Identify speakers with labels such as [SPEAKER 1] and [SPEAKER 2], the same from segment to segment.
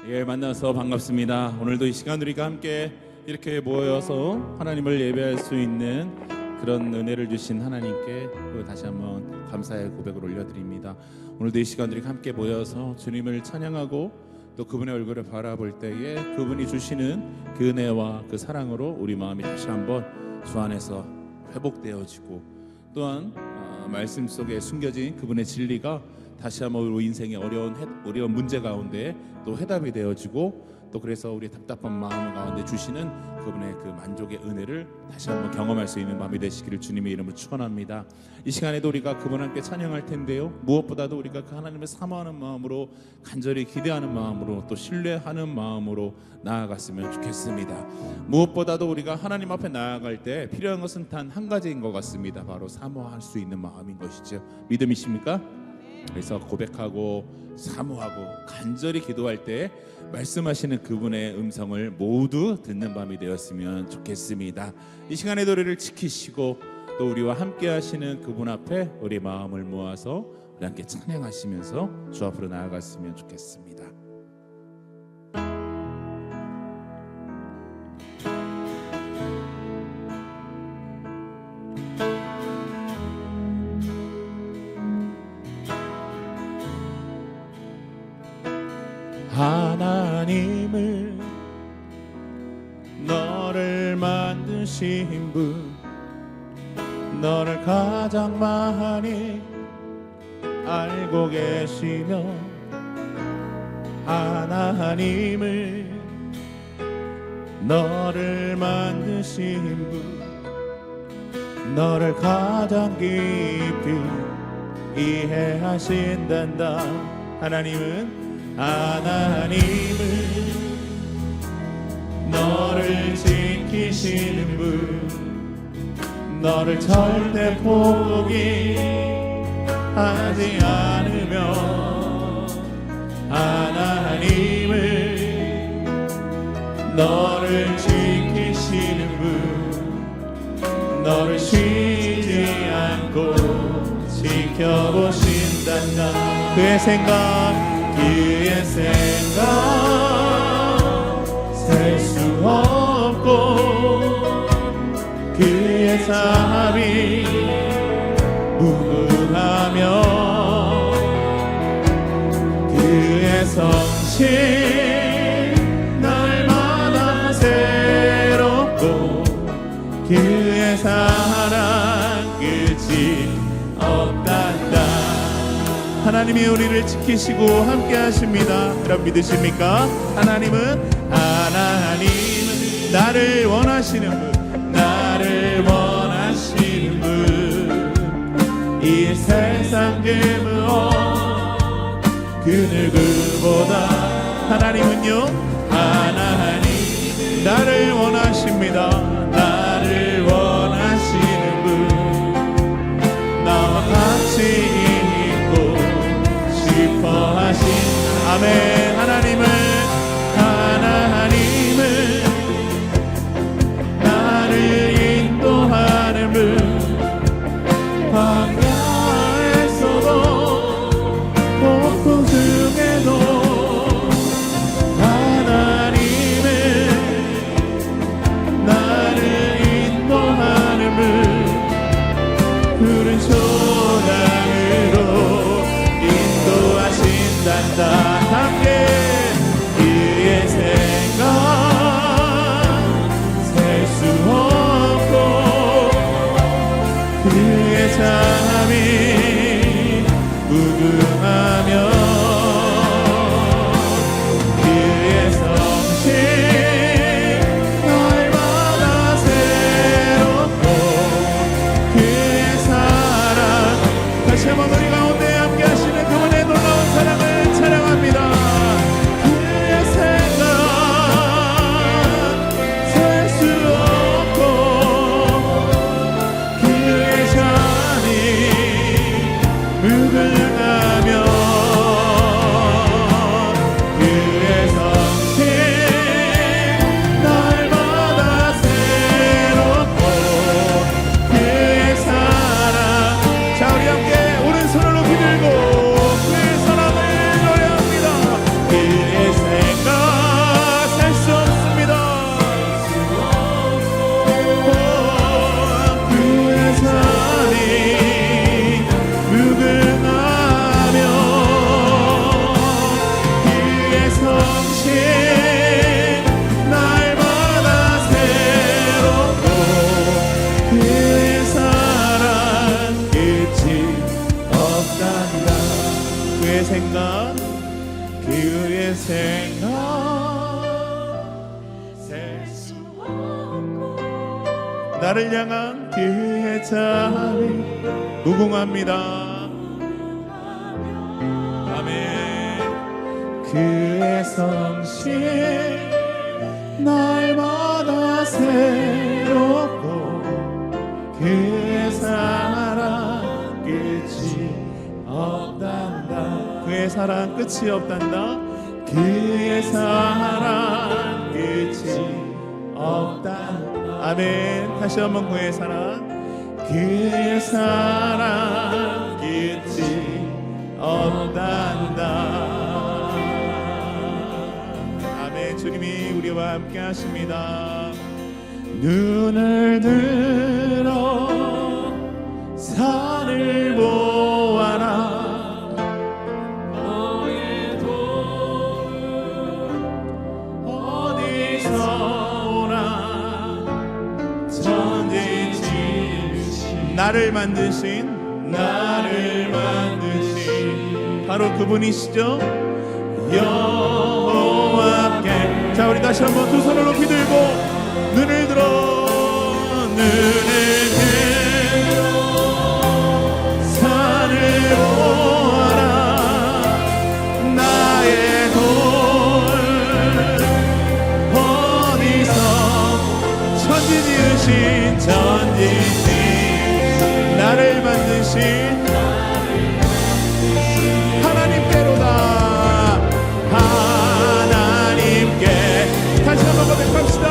[SPEAKER 1] 예, 만나서 반갑습니다. 오늘도 이 시간 우리가 함께 이렇게 모여서 하나님을 예배할 수 있는 그런 은혜를 주신 하나님께 다시 한번 감사의 고백을 올려드립니다. 오늘도 이 시간 우리가 함께 모여서 주님을 찬양하고 또 그분의 얼굴을 바라볼 때에 그분이 주시는 그 은혜와 그 사랑으로 우리 마음이 다시 한번 주 안에서 회복되어지고 또한 말씀 속에 숨겨진 그분의 진리가 다시 한번 우리 인생의 어려운 문제 가운데 또 해답이 되어지고 또 그래서 우리 답답한 마음 가운데 주시는 그분의 그 만족의 은혜를 다시 한번 경험할 수 있는 마음이 되시기를 주님의 이름으로 축원합니다. 이 시간에도 우리가 그분 함께 찬양할 텐데요, 무엇보다도 우리가 그 하나님을 사모하는 마음으로, 간절히 기대하는 마음으로, 또 신뢰하는 마음으로 나아갔으면 좋겠습니다. 무엇보다도 우리가 하나님 앞에 나아갈 때 필요한 것은 단 한 가지인 것 같습니다. 바로 사모할 수 있는 마음인 것이죠. 믿음이십니까? 그래서 고백하고 사모하고 간절히 기도할 때 말씀하시는 그분의 음성을 모두 듣는 밤이 되었으면 좋겠습니다. 이 시간의 우리를 지키시고 또 우리와 함께 하시는 그분 앞에 우리 마음을 모아서 우리 함께 찬양하시면서 주 앞으로 나아갔으면 좋겠습니다. 하나님을 너를 만드신 분, 너를 가장 많이 알고 계시며 하나님을 너를 만드신 분, 너를 가장 깊이 이해하신단다. 하나님은 너를 지키시는 분, 너를 절대 포기하지 않으며 하나님을 너를 지키시는 분, 너를 쉬지 않고 지켜보신단다. 그의 생각 셀 수 없고 그의 사함이 무궁하며 그의 성실 날마다 새롭고 그의 사랑 끝이 없단다. 하나님이 우리를 지키시고 함께 하십니다. 여러분 믿으십니까? 하나님은 나를 원하시는 분, 나를 원하시는 분, 이 세상 그 무엇 그 누구보다 하나님은요, 하나님 나를 원하십니다. 나를 원하시는 분, 나와 같이 하신 아멘. 하나님은 나를 인도하는 분, 광야에서도 폭풍 중에도 하나님은 나를 인도하는 분, 푸른 초장으로 인도하신단다. 함께 그의 생각 셀 수 없고 그의 잠이 무궁하며 그의 성실 날마다 새롭고 그의 사랑. 다시 한번 우리 가운데 함께 하시는 그분의 놀라운 사랑을 찬양합니다. 그의 생각 셀수 나를 향한 그의 자비 무궁합니다. 아멘. 그의 성실 날마다 새롭고 그의 사랑 끝이 없단다. 그의 사랑 끝이 없단다. 그의 사랑 끝이 없단다. 아멘. 다시 한번 그의 사랑 끝이 없단다. 아멘. 주님이 우리와 함께 하십니다. 눈을 들어 산을 보아라. 너의 도움 어디서 오나. 천지 지으신 나를 만드신 바로 그분이시죠. 여호와께. 자, 우리 다시 한번 두 손을 높이 들고 눈을 들어 산을 보아라. 나의 돌 어디서 천지 지으신 나를 만드신 하나님께로다. 하나님께. 다시 한번 고백합시다.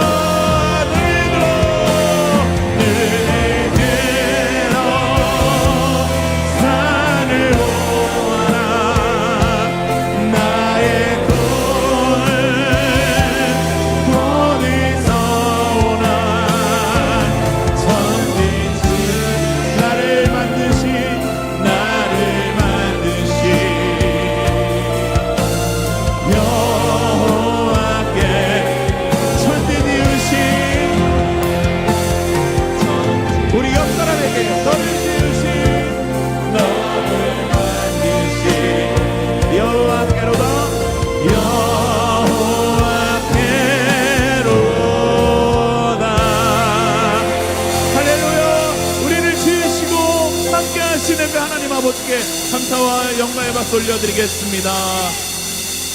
[SPEAKER 1] 아버지께 감사와 영광의 박수 올려드리겠습니다.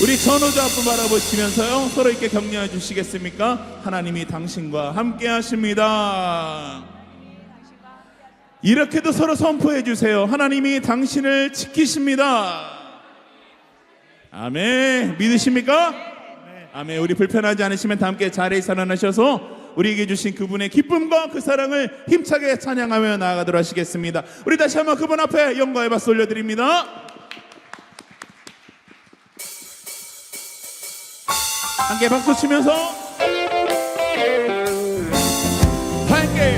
[SPEAKER 1] 우리 전우자 앞을 바라보시면서요, 서로 있게 격려해 주시겠습니까? 하나님이 당신과 함께 하십니다. 이렇게도 서로 선포해 주세요. 하나님이 당신을 지키십니다. 아멘. 믿으십니까? 아멘. 우리 불편하지 않으시면 다 함께 자리에서 일어나셔서 우리에게 주신 그분의 기쁨과 그 사랑을 힘차게 찬양하며 나아가도록 하시겠습니다. 우리 다시 한번 그분 앞에 영광의 박수 올려드립니다. 함께 박수 치면서 함께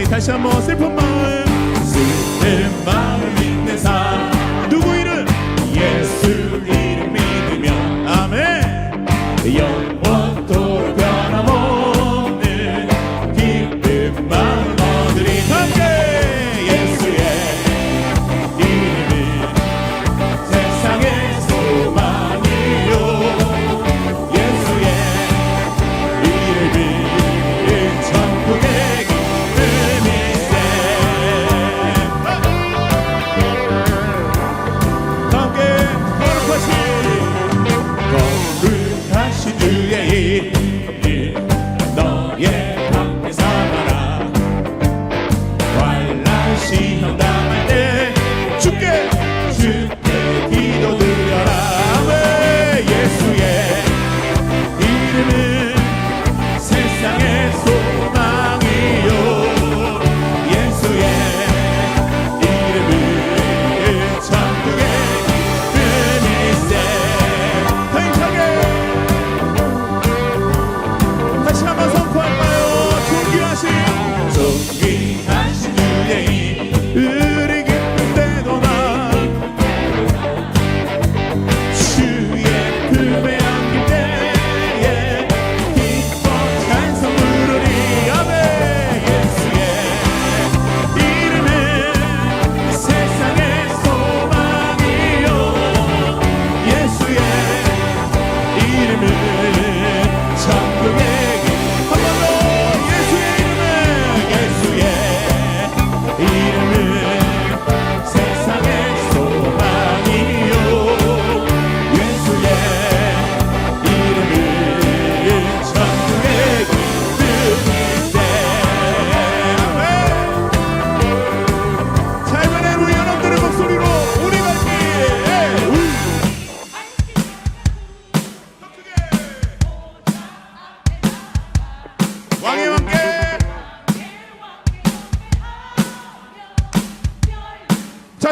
[SPEAKER 1] 다시 한번 슬픈 마음 있는 사 누구 이름? 예수 이름 믿으며 아멘. 영원토록 변함없는 기쁜 마음 얻으리. 함께 예수의 이름은 세상의 소망이요. 예수의 이름은 천국의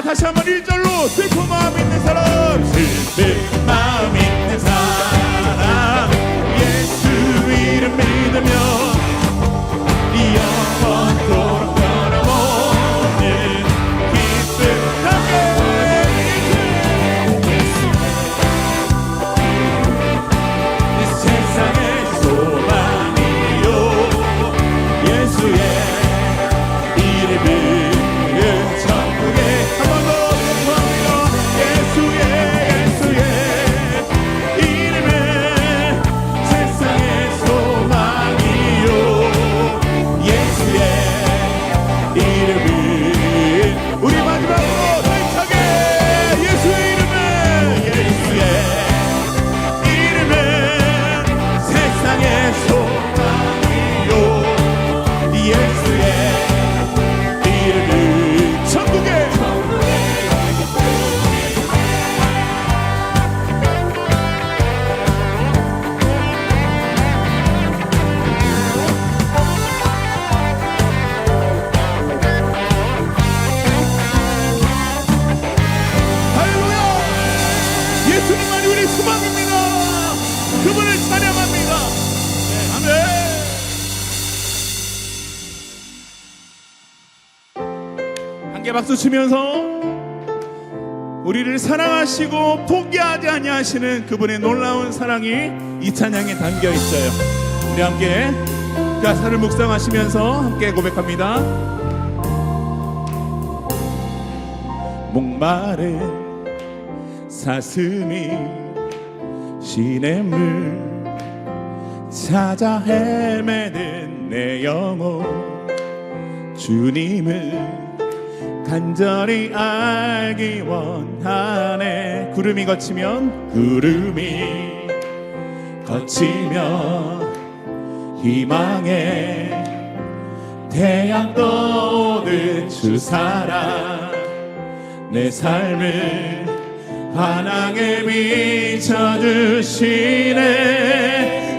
[SPEAKER 1] 다시 한번 1절로 슬픈 마음 있는 사람, 슬픈 마음 있는 사람, 예수 이름 믿으며 영원토록 변함없는 기쁨 함께 이 세상의 소망이요 예수의 이름은 천국에 한 번 더 선포합니다. 예수의 이름은 세상의 소망이요 예수의 이름은 우리 마지막으로 힘차게 예수의 이름은 세상의 소망이요 예수의 이름은 천국에 할렐루야. 예수님만이 우리 소망입니다. 그분을 찬양합니다. 아멘. 함께 박수 치면서 우리를 사랑하시고 포기하지 아니하시는 그분의 놀라운 사랑이 이 찬양에 담겨 있어요. 우리 함께 가사를 묵상하시면서 함께 고백합니다. 목마른 사슴이 시냇물 찾아 헤매는 내 영혼, 주님을 간절히 알기 원하네. 구름이 거치면 희망의 태양 떠오른 주 사랑, 내 삶을 환하게 비춰주시네.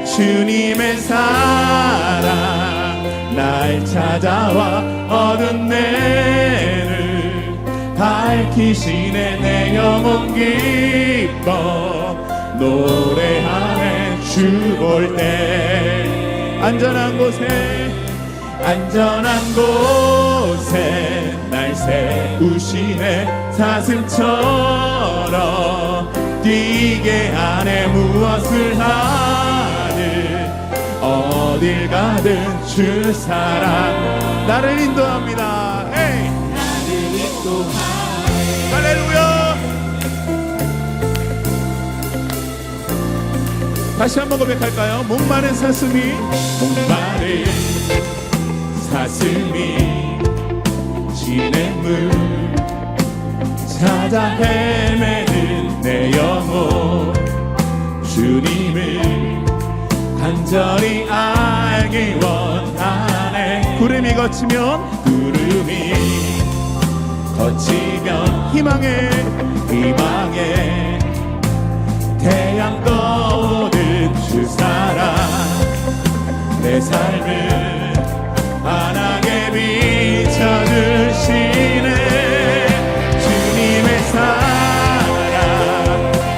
[SPEAKER 1] 주님의 사랑 날 찾아와 어두운 내를 밝히시네. 내 영혼 기뻐 노래하네. 주 볼 때 안전한 곳에 날 세우시네. 사슴처럼 뛰게 하네. 무엇을 하든 어딜 가든 주 사랑 나를 인도합니다. 에이. 나를 인도하네. 할렐루야. 다시 한번 고백할까요? 목마른 사슴이 시냇물 찾아 헤매는 내 영혼, 주님을 간절히 알기 원하네. 구름이 거치면 희망의 태양 떠오른 주 사랑, 내 삶을 환하게 비춰주시네. 주님의 사랑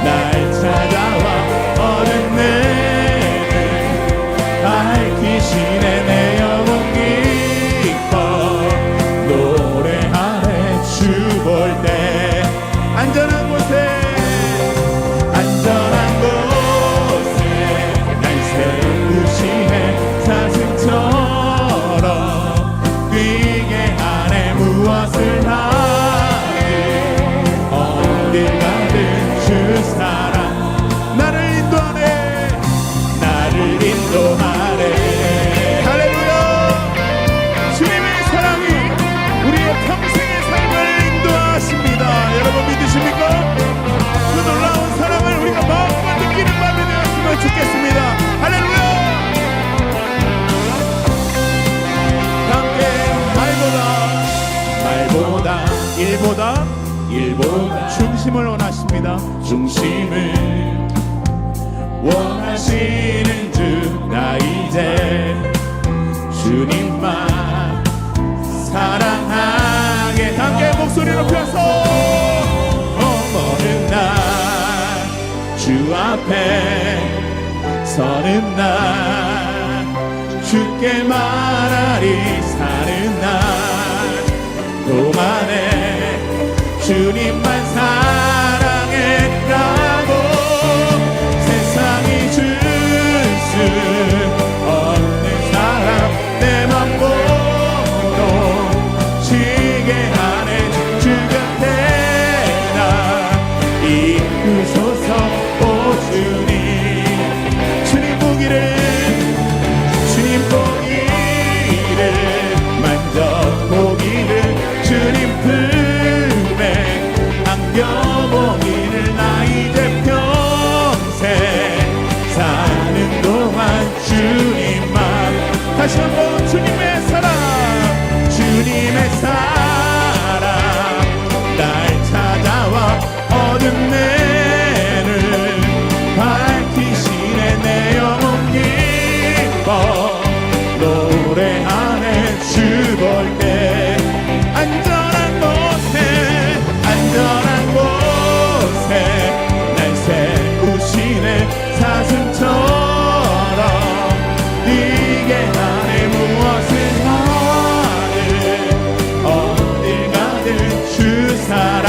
[SPEAKER 1] 날 찾아와 어두운 내를 밝히시네. 내 영혼 기뻐 노래하네. 주 볼 때 안전한 곳에 날 세우시네. 사슴처럼 뛰게 하네. 무엇을 하든 어딜 가든 주 사랑 나를 인도하네. 할렐루야. 주님의 사랑이 우리의 평생의 삶을 인도하십니다. 여러분 믿으십니까? 그 놀라운 사랑을 우리가 마음껏 느끼는 밤이 되었으면 좋겠습니다. 할렐루야. 함께 일보다 중심을 원하십니다. 중심을 원하시는 주, 나 이제 주님만 사랑하게. 함께 목소리 높여서 사는 날 주께 말하리 사는 날 동안에 주님만 사랑했다고 세상이 줄 수 없는 사랑 내 맘 모두 지게 하네 주 곁에 나 이끄소서 오 주님 주님 보기를 만져보기를 주님 품에 안겨보기를 나 이제 평생 사는 동안 주님만 다시 한번 주님의 사랑 주님의 사랑 날 찾아와 어둠 내를 밝히시네 내 영혼 기뻐 노래하네 주 볼 때 안전한 곳에 날 세우시네 사슴처럼 뛰게 하네 무엇을 하든 어딜 가든 주 사랑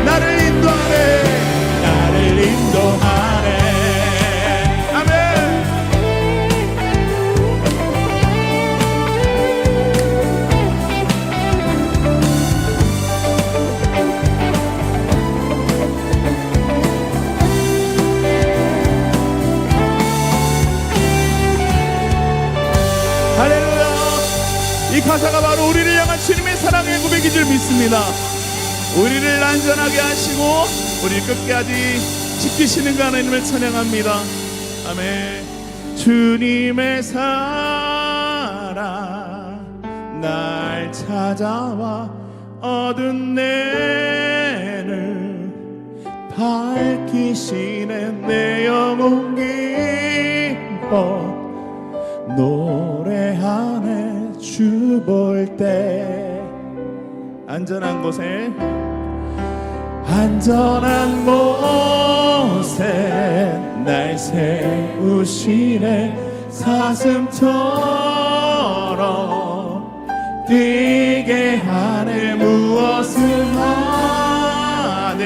[SPEAKER 1] 나를 인도하네 아멘. 할렐루야. 이 가사가 바로 우리를 향한 주님의 사랑의 고백인 줄 믿습니다. 우리를 안전하게 하시고 우리를 끝까지 지키시는 그 하나님을 찬양합니다. 아멘. 주님의 사랑 날 찾아와 어두운 내를 밝히시네 내 영혼 기뻐 노래하네 주 볼 때 안전한 곳에 날 세우시네 사슴처럼 뛰게 하네 무엇을 하든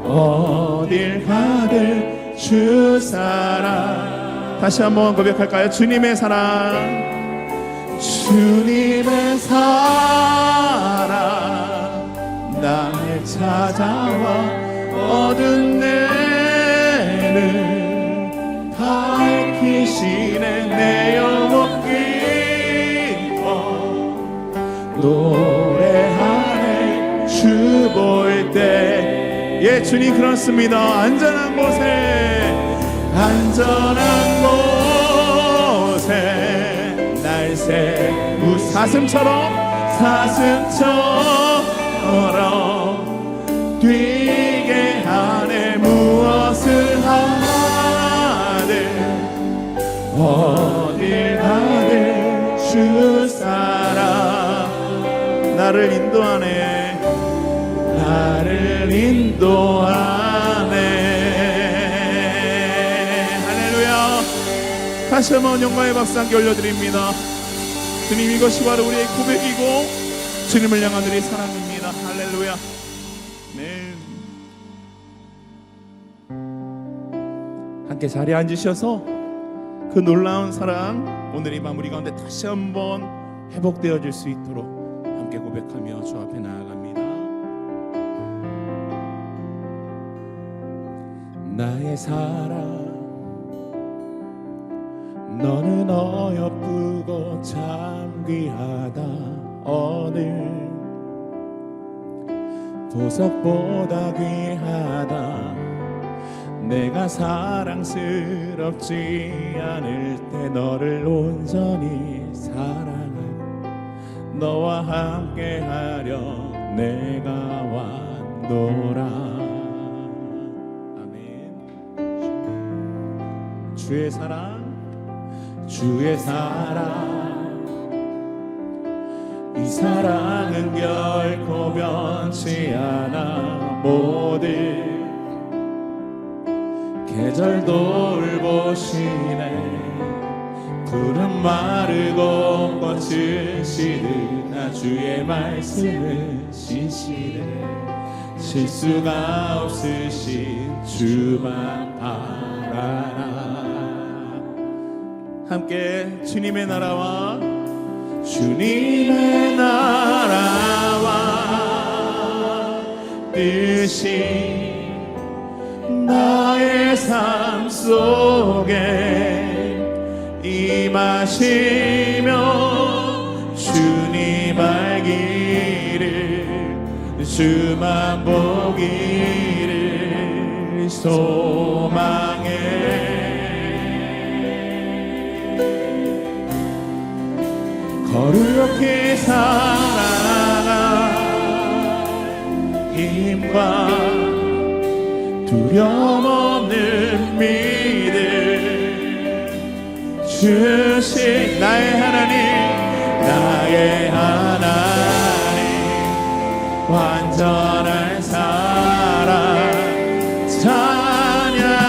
[SPEAKER 1] 어딜 가든 주 사랑 다시 한번 고백할까요? 주님의 사랑 날 찾아와 어두운 내를 밝히시네 내 영혼 기뻐 노래하네 주 볼 때 예 주님 그렇습니다. 안전한 곳에 날 세우 사슴처럼 뛰게 하네 무엇을 하든 어딜 가든 주 사랑 나를 인도하네 할렐루야. 다시 한번 영광의 박수 함께 올려드립니다. 주님 이것이 바로 우리의 고백이고 주님을 향한 우리의 사랑입니다. 할렐루야. 네. 함께 자리에 앉으셔서 그 놀라운 사랑 오늘 이 마무리 가운데 다시 한번 회복되어질 수 있도록 함께 고백하며 주 앞에 나아갑니다. 나의 사랑 너는 어여쁘고 참 귀하다 오늘 보석보다 귀하다 내가 사랑스럽지 않을 때 너를 온전히 사랑하고 너와 함께하려 내가 왔노라 아멘. 주의 사랑 이 사랑은 결코 변치 않아 모든 계절 돌보시네. 푸른 마르고 꽃을 시드나 주의 말씀을 신시네. 실수가 없으신 주만 바라라. 함께 주님의 나라와 주님의 나라와 뜻이 나의 삶 속에 임하시며 주님 알기를 주만 보기를 소망해. 거룩히 살아가 힘과 두려움 없는 믿음 주신 나의 하나님, 나의 하나님, 완전한 사랑 찬양해.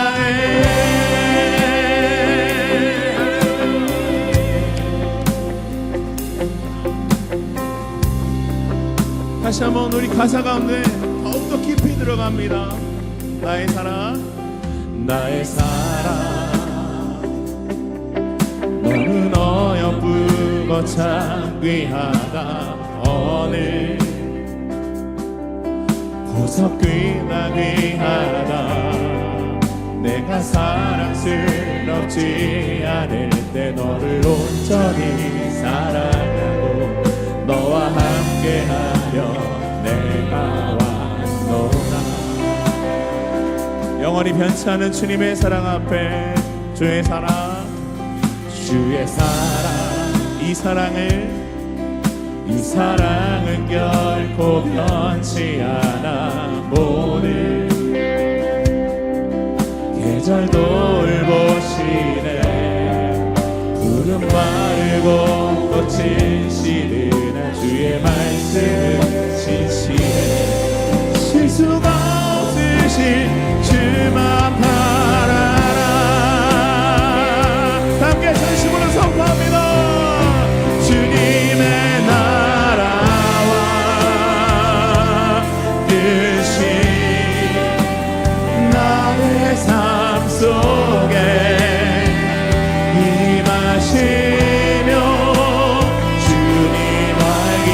[SPEAKER 1] 다시 한번 우리 가사 가운데 더욱더 깊이 들어갑니다. 나의 사랑, 나의 사랑, 너는 어여쁘고 참 귀하다. 어느 보석귀나 귀하다. 내가 사랑스럽지 않을 때 너를 온전히 사랑하고 너와 함께하며 내가 왔노라. 영원히 변치 않은 주님의 사랑 앞에 주의 사랑, 주의 사랑, 이 사랑은 결코 변치 않아. 모든 계절 돌보시네. 푸른 마르고 꽃이 시드나 주의 말씀은 신실해. 실수가 없으신 주만 바라라. 함께 전심으로 선포합니다. 주님의 나라와 뜻이 나의 삶 속에 임하시며 주님 알기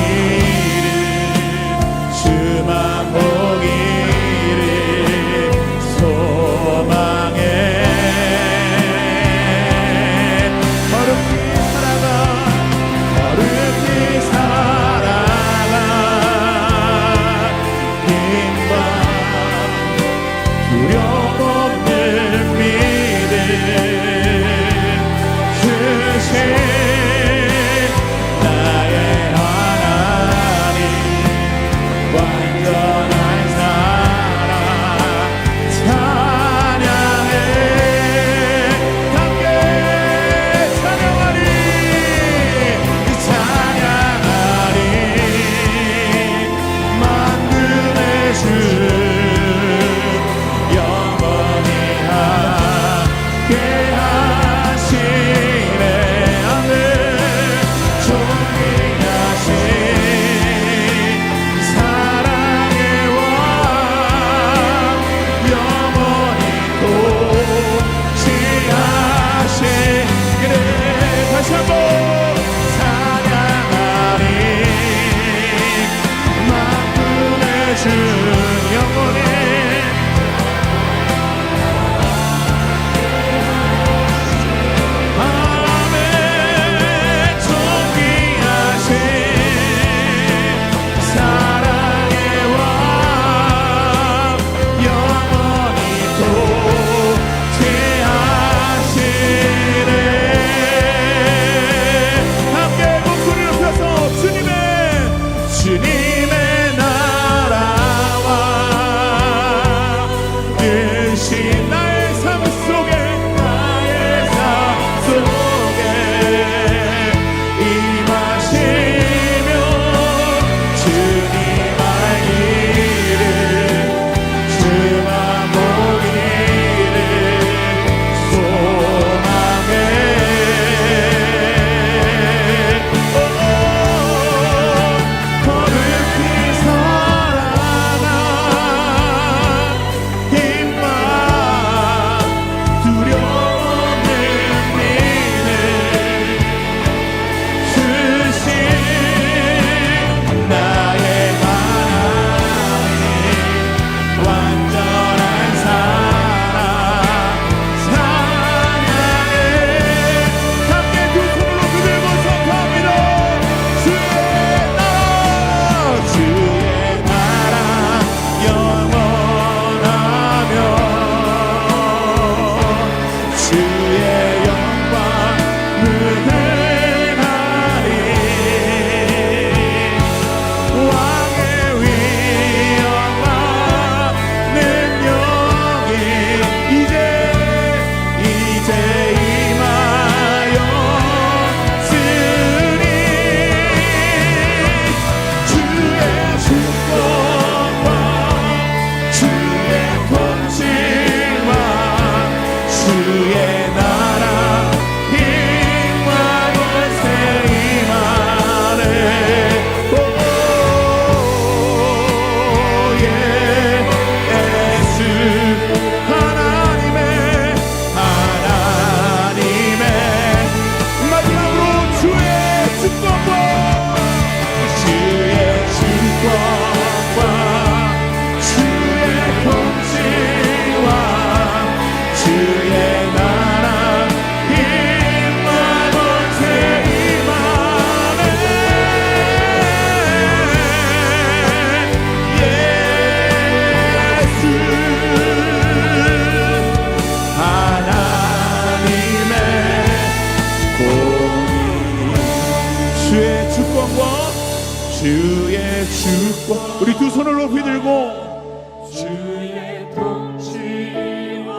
[SPEAKER 1] 주의 축복. 우리 두 손을 높이 들고
[SPEAKER 2] 주의 통치와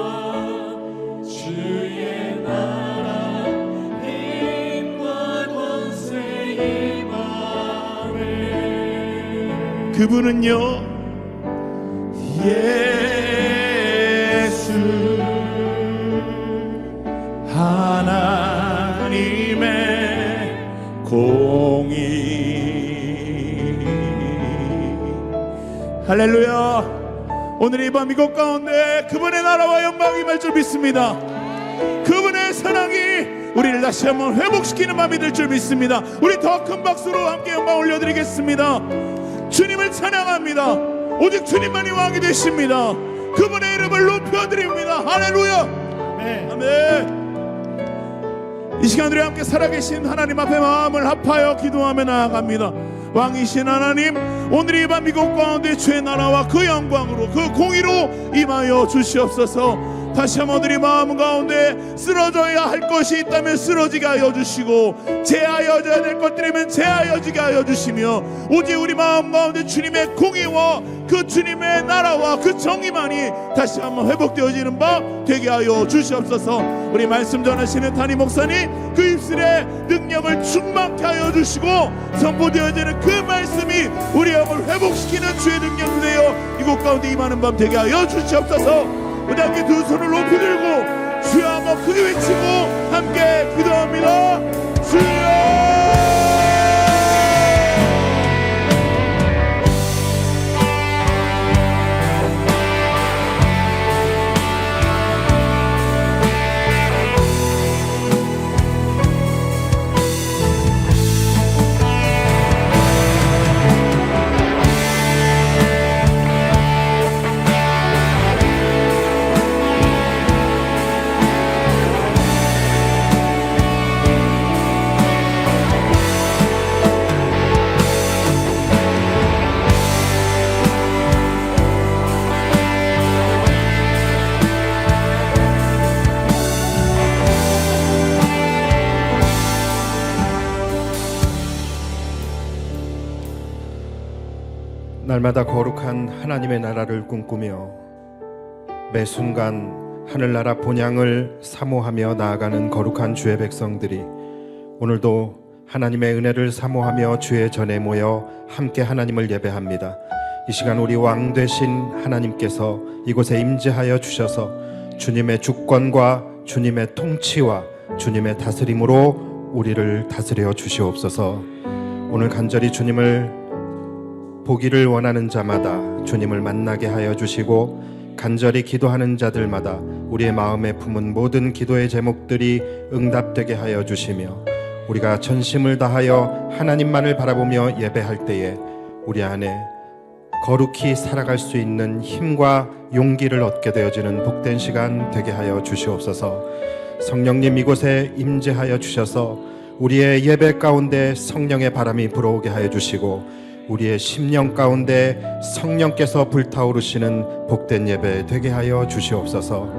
[SPEAKER 2] 주의 나라 힘과 권세 임하네.
[SPEAKER 1] 그분은요 예수 하나님의 공의. 할렐루야. 오늘 이 밤 이곳 가운데 그분의 나라와 영광이 임할 줄 믿습니다. 그분의 사랑이 우리를 다시 한번 회복시키는 밤이 될 줄 믿습니다. 우리 더 큰 박수로 함께 영광 올려드리겠습니다. 주님을 찬양합니다. 오직 주님만이 왕이 되십니다. 그분의 이름을 높여드립니다. 할렐루야. 아멘. 이 시간 우리 함께 살아계신 하나님 앞에 마음을 합하여 기도하며 나아갑니다. 왕이신 하나님, 오늘 이 밤 이곳 가운데 주의 나라와 그 영광으로 그 공의로 임하여 주시옵소서. 다시 한번 우리 마음 가운데 쓰러져야 할 것이 있다면 쓰러지게 하여 주시고, 제하여져야 될 것들이면 제하여지게 하여 주시며, 오직 우리 마음 가운데 주님의 공의와 그 주님의 나라와 그 정의만이 다시 한번 회복되어지는 바 되게 하여 주시옵소서. 우리 말씀 전하시는 담임 목사님 그 입술에 능력을 충만케 하여 주시고, 선포되어지는 그 말씀이 우리 영을 회복시키는 주의 능력이 되어 이곳 가운데 임하는 밤 되게 하여 주시옵소서. 우리 함께 두 손을 높이 들고 주여 한번 크게 외치고 함께 기도합니다. 주여.
[SPEAKER 3] 날마다 거룩한 하나님의 나라를 꿈꾸며 매 순간 하늘나라 본향을 사모하며 나아가는 거룩한 주의 백성들이 오늘도 하나님의 은혜를 사모하며 주의 전에 모여 함께 하나님을 예배합니다. 이 시간 우리 왕 되신 하나님께서 이곳에 임재하여 주셔서 주님의 주권과 주님의 통치와 주님의 다스림으로 우리를 다스려 주시옵소서. 오늘 간절히 주님을 보기를 원하는 자마다 주님을 만나게 하여 주시고, 간절히 기도하는 자들마다 우리의 마음에 품은 모든 기도의 제목들이 응답되게 하여 주시며, 우리가 전심을 다하여 하나님만을 바라보며 예배할 때에 우리 안에 거룩히 살아갈 수 있는 힘과 용기를 얻게 되어지는 복된 시간 되게 하여 주시옵소서. 성령님 이곳에 임재하여 주셔서 우리의 예배 가운데 성령의 바람이 불어오게 하여 주시고, 우리의 심령 가운데 성령께서 불타오르시는 복된 예배 되게 하여 주시옵소서.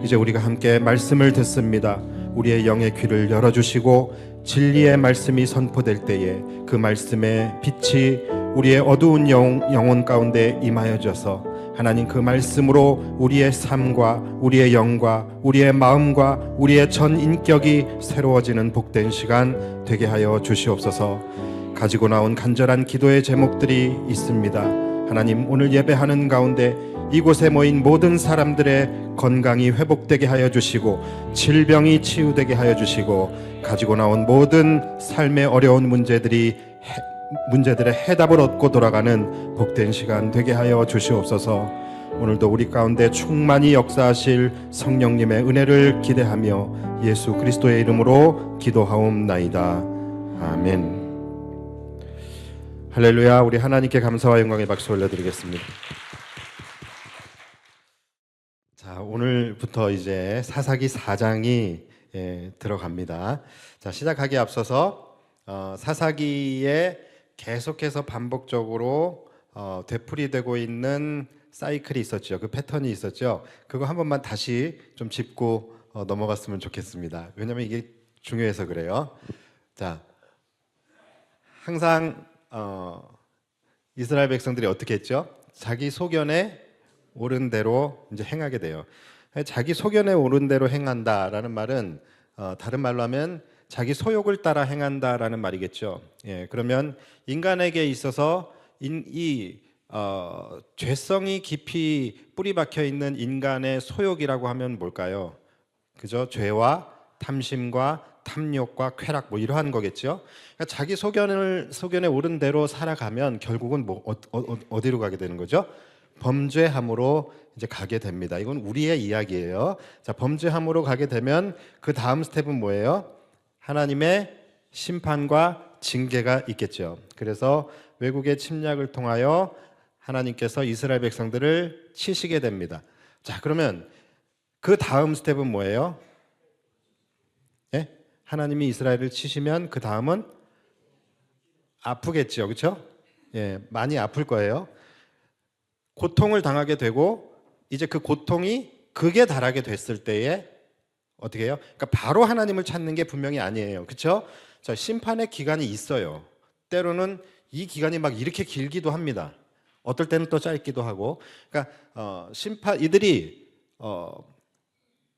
[SPEAKER 3] 이제 우리가 함께 말씀을 듣습니다. 우리의 영의 귀를 열어주시고 진리의 말씀이 선포될 때에 그 말씀의 빛이 우리의 어두운 영혼 가운데 임하여져서 하나님 그 말씀으로 우리의 삶과 우리의 영과 우리의 마음과 우리의 전 인격이 새로워지는 복된 시간 되게 하여 주시옵소서. 가지고 나온 간절한 기도의 제목들이 있습니다. 하나님, 오늘 예배하는 가운데 이곳에 모인 모든 사람들의 건강이 회복되게 하여 주시고, 질병이 치유되게 하여 주시고, 가지고 나온 모든 삶의 어려운 문제들의 해답을 얻고 돌아가는 복된 시간 되게 하여 주시옵소서. 오늘도 우리 가운데 충만히 역사하실 성령님의 은혜를 기대하며 예수 그리스도의 이름으로 기도하옵나이다. 아멘. 할렐루야. 우리 하나님께 감사와 영광의 박수 올려드리겠습니다. 자, 오늘부터 이제 사사기 4장이 들어갑니다. 자, 시작하기에 앞서서 사사기에 계속해서 반복적으로 되풀이되고 있는 사이클이 있었죠. 그 패턴이 있었죠. 그거 한 번만 다시 좀 짚고 넘어갔으면 좋겠습니다. 왜냐하면 이게 중요해서 그래요. 자, 항상 이스라엘 백성들이 어떻게 했죠? 자기 소견에 옳은 대로 이제 행하게 돼요. 자기 소견에 옳은 대로 행한다라는 말은 다른 말로 하면 자기 소욕을 따라 행한다라는 말이겠죠. 예, 그러면 인간에게 있어서 죄성이 깊이 뿌리 박혀 있는 인간의 소욕이라고 하면 뭘까요? 그죠? 죄와 탐심과 탐욕과 쾌락 뭐 이러한 거겠죠. 그러니까 자기 소견에 옳은 대로 살아가면 결국은 어디로 가게 되는 거죠? 범죄함으로 이제 가게 됩니다. 이건 우리의 이야기예요. 자, 범죄함으로 가게 되면 그 다음 스텝은 뭐예요? 하나님의 심판과 징계가 있겠죠. 그래서 외국의 침략을 통하여 하나님께서 이스라엘 백성들을 치시게 됩니다. 자, 그러면 그 다음 스텝은 뭐예요? 예? 하나님이 이스라엘을 치시면 그 다음은 아프겠죠, 그렇죠? 예, 많이 아플 거예요. 고통을 당하게 되고 이제 그 고통이 극에 달하게 됐을 때에 어떻게 해요? 그러니까 바로 하나님을 찾는 게 분명히 아니에요, 그렇죠? 자, 심판의 기간이 있어요. 때로는 이 기간이 막 이렇게 길기도 합니다. 어떨 때는 또 짧기도 하고. 그러니까 이들이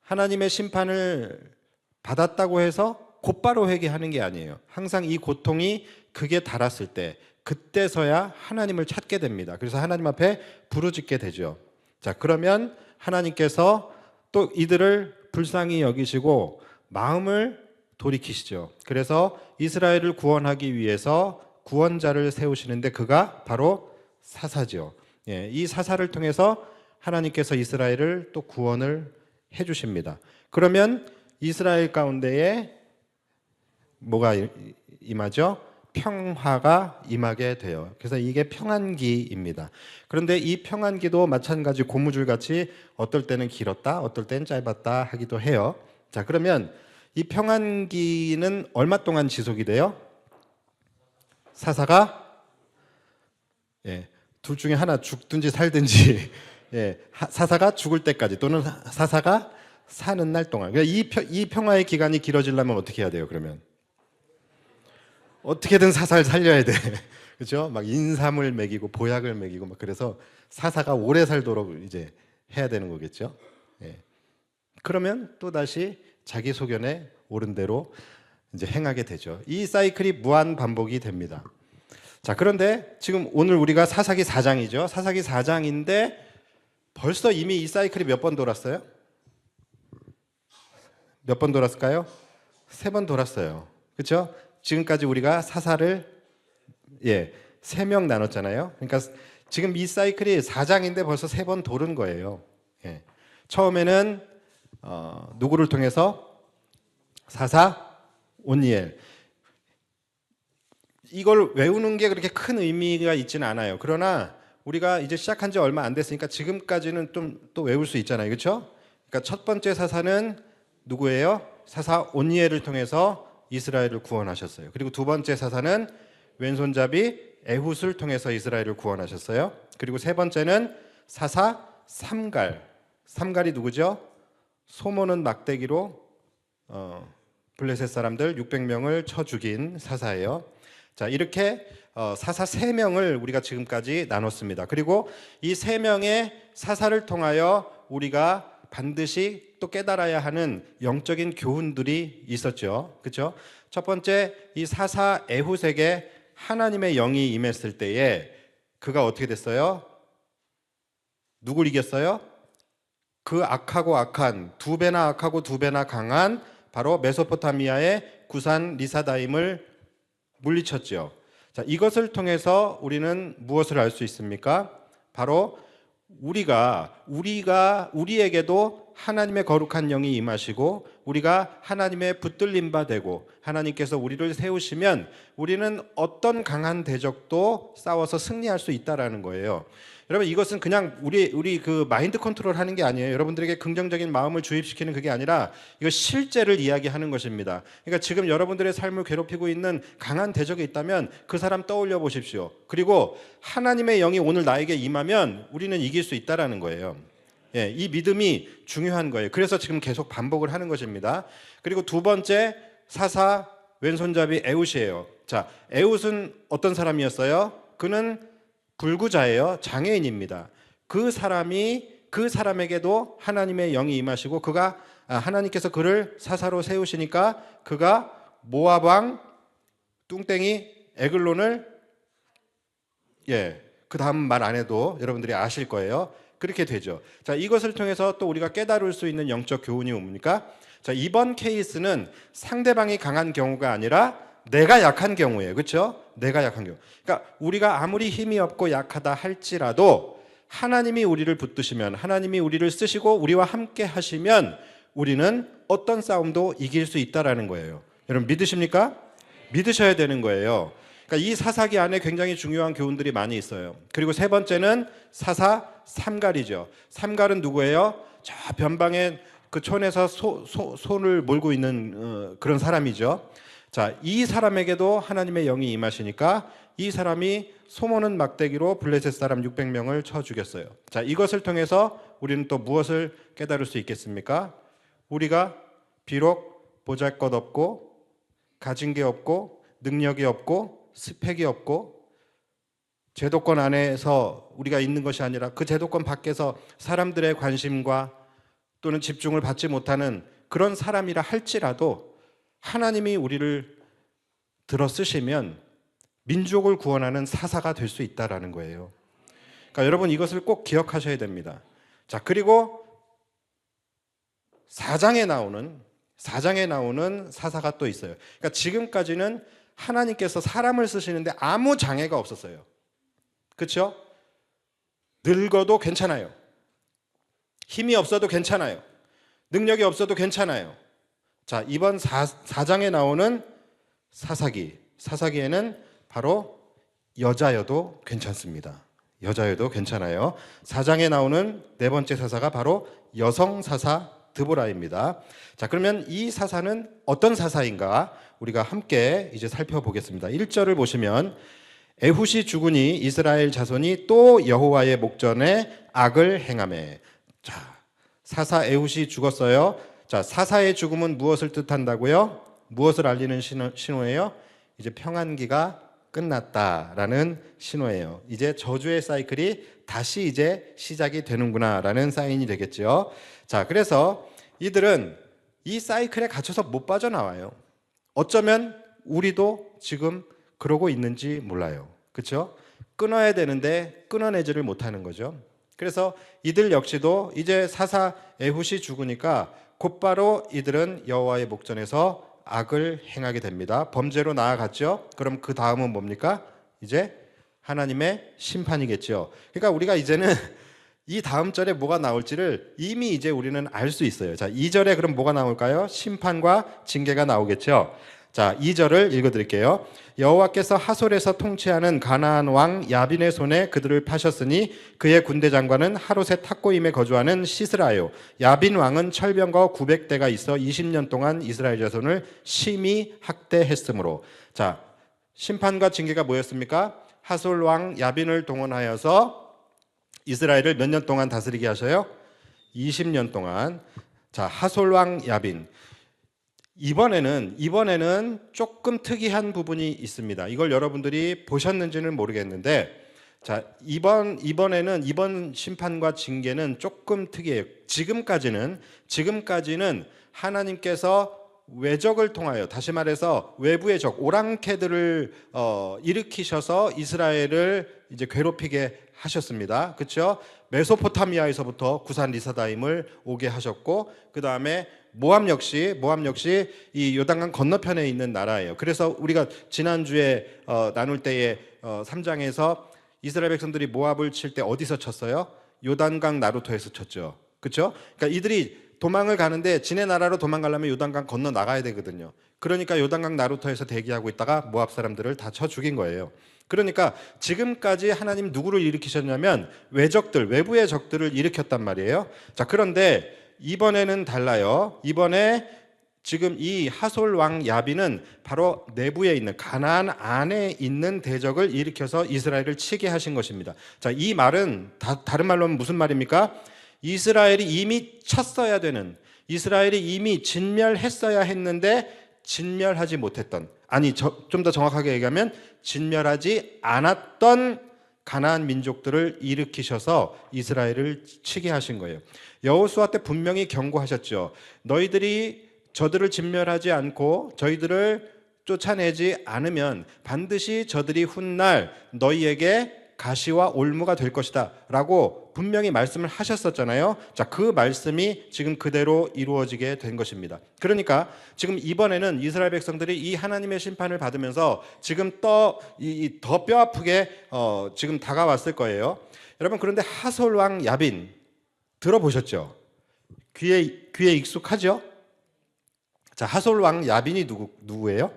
[SPEAKER 3] 하나님의 심판을 받았다고 해서 곧바로 회개하는 게 아니에요. 항상 이 고통이 극에 달았을 때 그때서야 하나님을 찾게 됩니다. 그래서 하나님 앞에 부르짖게 되죠. 자, 그러면 하나님께서 또 이들을 불쌍히 여기시고 마음을 돌이키시죠. 그래서 이스라엘을 구원하기 위해서 구원자를 세우시는데 그가 바로 사사죠. 예, 이 사사를 통해서 하나님께서 이스라엘을 또 구원을 해주십니다. 그러면 이스라엘 가운데에 뭐가 임하죠? 평화가 임하게 돼요. 그래서 이게 평안기입니다. 그런데 이 평안기도 마찬가지 고무줄 같이 어떨 때는 길었다, 어떨 때는 짧았다 하기도 해요. 자, 그러면 이 평안기는 얼마 동안 지속이 돼요? 사사가 둘 중에 하나 죽든지 살든지 사사가 죽을 때까지 또는 사사가 사는 날 동안. 그러니까 이 평화의 기간이 길어지려면 어떻게 해야 돼요? 그러면 어떻게든 사사를 살려야 돼. 그렇죠? 막 인삼을 먹이고 보약을 먹이고 막 그래서 사사가 오래 살도록 이제 해야 되는 거겠죠. 그러면 또 다시 자기 소견에 옳은 대로 이제 행하게 되죠. 이 사이클이 무한 반복이 됩니다. 자, 그런데 지금 오늘 우리가 사사기 4장이죠. 사사기 4장인데 벌써 이미 이 사이클이 몇 번 돌았어요? 몇 번 돌았을까요? 3번 돌았어요. 그렇죠? 지금까지 우리가 사사를 3명 나눴잖아요. 그러니까 지금 이 사이클이 4장인데 벌써 3번 도는 거예요. 처음에는 누구를 통해서? 사사 온니엘. 이걸 외우는 게 그렇게 큰 의미가 있지는 않아요. 그러나 우리가 이제 시작한 지 얼마 안 됐으니까 지금까지는 좀 또 외울 수 있잖아요. 그렇죠? 그러니까 첫 번째 사사는 누구예요? 사사 온니엘을 통해서 이스라엘을 구원하셨어요. 그리고 두 번째 사사는 왼손잡이 에훗을 통해서 이스라엘을 구원하셨어요. 그리고 세 번째는 사사 삼갈. 삼갈이 누구죠? 소모는 막대기로 블레셋 사람들 600명을 쳐 죽인 사사예요. 자, 이렇게 사사 3명을 우리가 지금까지 나눴습니다. 그리고 이 3명의 사사를 통하여 우리가 반드시 또 깨달아야 하는 영적인 교훈들이 있었죠. 그렇죠? 첫 번째, 이 사사 에훗에게 하나님의 영이 임했을 때에 그가 어떻게 됐어요? 누굴 이겼어요? 그 악하고 악한, 2배나 악하고 2배나 강한 바로 메소포타미아의 구산 리사다임을 물리쳤죠. 자, 이것을 통해서 우리는 무엇을 알 수 있습니까? 바로 우리에게도 하나님의 거룩한 영이 임하시고 우리가 하나님의 붙들림 바 되고 하나님께서 우리를 세우시면 우리는 어떤 강한 대적도 싸워서 승리할 수 있다라는 거예요. 여러분, 이것은 그냥 우리 그 마인드 컨트롤 하는 게 아니에요. 여러분들에게 긍정적인 마음을 주입시키는 그게 아니라 이거 실제를 이야기하는 것입니다. 그러니까 지금 여러분들의 삶을 괴롭히고 있는 강한 대적이 있다면 그 사람 떠올려 보십시오. 그리고 하나님의 영이 오늘 나에게 임하면 우리는 이길 수 있다라는 거예요. 이 믿음이 중요한 거예요. 그래서 지금 계속 반복을 하는 것입니다. 그리고 두 번째, 사사 왼손잡이 에훗이에요. 자, 에훗은 어떤 사람이었어요? 그는 불구자예요. 장애인입니다. 그 사람에게도 하나님의 영이 임하시고 하나님께서 그를 사사로 세우시니까 그가 모압 왕 뚱땡이 에글론을 그 다음 말 안 해도 여러분들이 아실 거예요. 그렇게 되죠. 자, 이것을 통해서 또 우리가 깨달을 수 있는 영적 교훈이 뭡니까? 자, 이번 케이스는 상대방이 강한 경우가 아니라 내가 약한 경우예요. 그렇죠? 내가 약한 경우. 그러니까 우리가 아무리 힘이 없고 약하다 할지라도 하나님이 우리를 붙드시면, 하나님이 우리를 쓰시고 우리와 함께 하시면 우리는 어떤 싸움도 이길 수 있다라는 거예요. 여러분 믿으십니까? 믿으셔야 되는 거예요. 그러니까 이 사사기 안에 굉장히 중요한 교훈들이 많이 있어요. 그리고 세 번째는 사사 삼갈이죠. 삼갈은 누구예요? 저 변방에 그 촌에서 손을 몰고 있는 그런 사람이죠. 자, 이 사람에게도 하나님의 영이 임하시니까 이 사람이 소모는 막대기로 블레셋 사람 600명을 쳐 죽였어요. 자, 이것을 통해서 우리는 또 무엇을 깨달을 수 있겠습니까? 우리가 비록 보잘것없고 가진 게 없고 능력이 없고 스펙이 없고 제도권 안에서 우리가 있는 것이 아니라 그 제도권 밖에서 사람들의 관심과 또는 집중을 받지 못하는 그런 사람이라 할지라도 하나님이 우리를 들어 쓰시면 민족을 구원하는 사사가 될 수 있다라는 거예요. 그러니까 여러분 이것을 꼭 기억하셔야 됩니다. 자, 그리고 4장에 나오는 사사가 또 있어요. 그러니까 지금까지는 하나님께서 사람을 쓰시는데 아무 장애가 없었어요. 그렇죠? 늙어도 괜찮아요. 힘이 없어도 괜찮아요. 능력이 없어도 괜찮아요. 자, 이번 4장에 나오는 사사기에는 바로 여자여도 괜찮습니다. 여자여도 괜찮아요. 4장에 나오는 네 번째 사사가 바로 여성 사사 드보라입니다. 자, 그러면 이 사사는 어떤 사사인가 우리가 함께 이제 살펴보겠습니다. 1절을 보시면 에훗이 죽으니 이스라엘 자손이 또 여호와의 목전에 악을 행하매. 자, 사사 에훗이 죽었어요. 자, 사사의 죽음은 무엇을 뜻한다고요? 무엇을 알리는 신호예요? 이제 평안기가 끝났다라는 신호예요. 이제 저주의 사이클이 다시 이제 시작이 되는구나라는 사인이 되겠죠. 자, 그래서 이들은 이 사이클에 갇혀서 못 빠져나와요. 어쩌면 우리도 지금 그러고 있는지 몰라요. 그렇죠? 끊어야 되는데 끊어내지를 못하는 거죠. 그래서 이들 역시도 이제 사사 에훗이 죽으니까 곧바로 이들은 여호와의 목전에서 악을 행하게 됩니다. 범죄로 나아갔죠. 그럼 그 다음은 뭡니까? 이제 하나님의 심판이겠죠. 그러니까 우리가 이제는 이 다음 절에 뭐가 나올지를 이미 이제 우리는 알 수 있어요. 자, 2절에 그럼 뭐가 나올까요? 심판과 징계가 나오겠죠. 자, 2절을 읽어드릴게요. 여호와께서 하솔에서 통치하는 가나안 왕 야빈의 손에 그들을 파셨으니 그의 군대 장관은 하롯의 탁고임에 거주하는 시스라요. 야빈 왕은 철병거 900대가 있어 20년 동안 이스라엘 자손을 심히 학대했으므로. 자, 심판과 징계가 뭐였습니까? 하솔 왕 야빈을 동원하여서 이스라엘을 몇 년 동안 다스리게 하셔요? 20년 동안. 자, 하솔 왕 야빈. 이번에는 조금 특이한 부분이 있습니다. 이걸 여러분들이 보셨는지는 모르겠는데, 자, 이번 심판과 징계는 조금 특이해요. 지금까지는 하나님께서 외적을 통하여, 다시 말해서 외부의 적, 오랑캐들을 일으키셔서 이스라엘을 이제 괴롭히게 하셨습니다. 그렇죠? 메소포타미아에서부터 구산 리사다임을 오게 하셨고, 그 다음에 모압 역시 이 요단강 건너편에 있는 나라예요. 그래서 우리가 지난주에 나눌 때에 3장에서 이스라엘 백성들이 모압을 칠 때 어디서 쳤어요? 요단강 나루토에서 쳤죠. 그렇죠? 그러니까 이들이 도망을 가는데 지네 나라로 도망가려면 요단강 건너 나가야 되거든요. 그러니까 요단강 나루토에서 대기하고 있다가 모압 사람들을 다 쳐 죽인 거예요. 그러니까 지금까지 하나님 누구를 일으키셨냐면 외부의 적들을 일으켰단 말이에요. 자, 그런데 이번에는 달라요. 이번에 지금 이 하솔 왕 야빈은 바로 내부에 있는 가나안 안에 있는 대적을 일으켜서 이스라엘을 치게 하신 것입니다. 자, 이 말은 다른 말로 하면 무슨 말입니까? 이스라엘이 이미 쳤어야 되는, 이스라엘이 이미 진멸했어야 했는데 진멸하지 못했던, 아니 좀 더 정확하게 얘기하면 진멸하지 않았던 가나안 민족들을 일으키셔서 이스라엘을 치게 하신 거예요. 여호수아 때 분명히 경고하셨죠. 너희들이 저들을 진멸하지 않고 저희들을 쫓아내지 않으면 반드시 저들이 훗날 너희에게 가시와 올무가 될 것이다 라고 분명히 말씀을 하셨었잖아요. 자, 그 말씀이 지금 그대로 이루어지게 된 것입니다. 그러니까 지금 이번에는 이스라엘 백성들이 이 하나님의 심판을 받으면서 지금 더 뼈아프게 지금 다가왔을 거예요. 여러분, 그런데 하솔 왕 야빈 들어보셨죠? 귀에 익숙하죠? 자, 하솔 왕 야빈이 누구예요?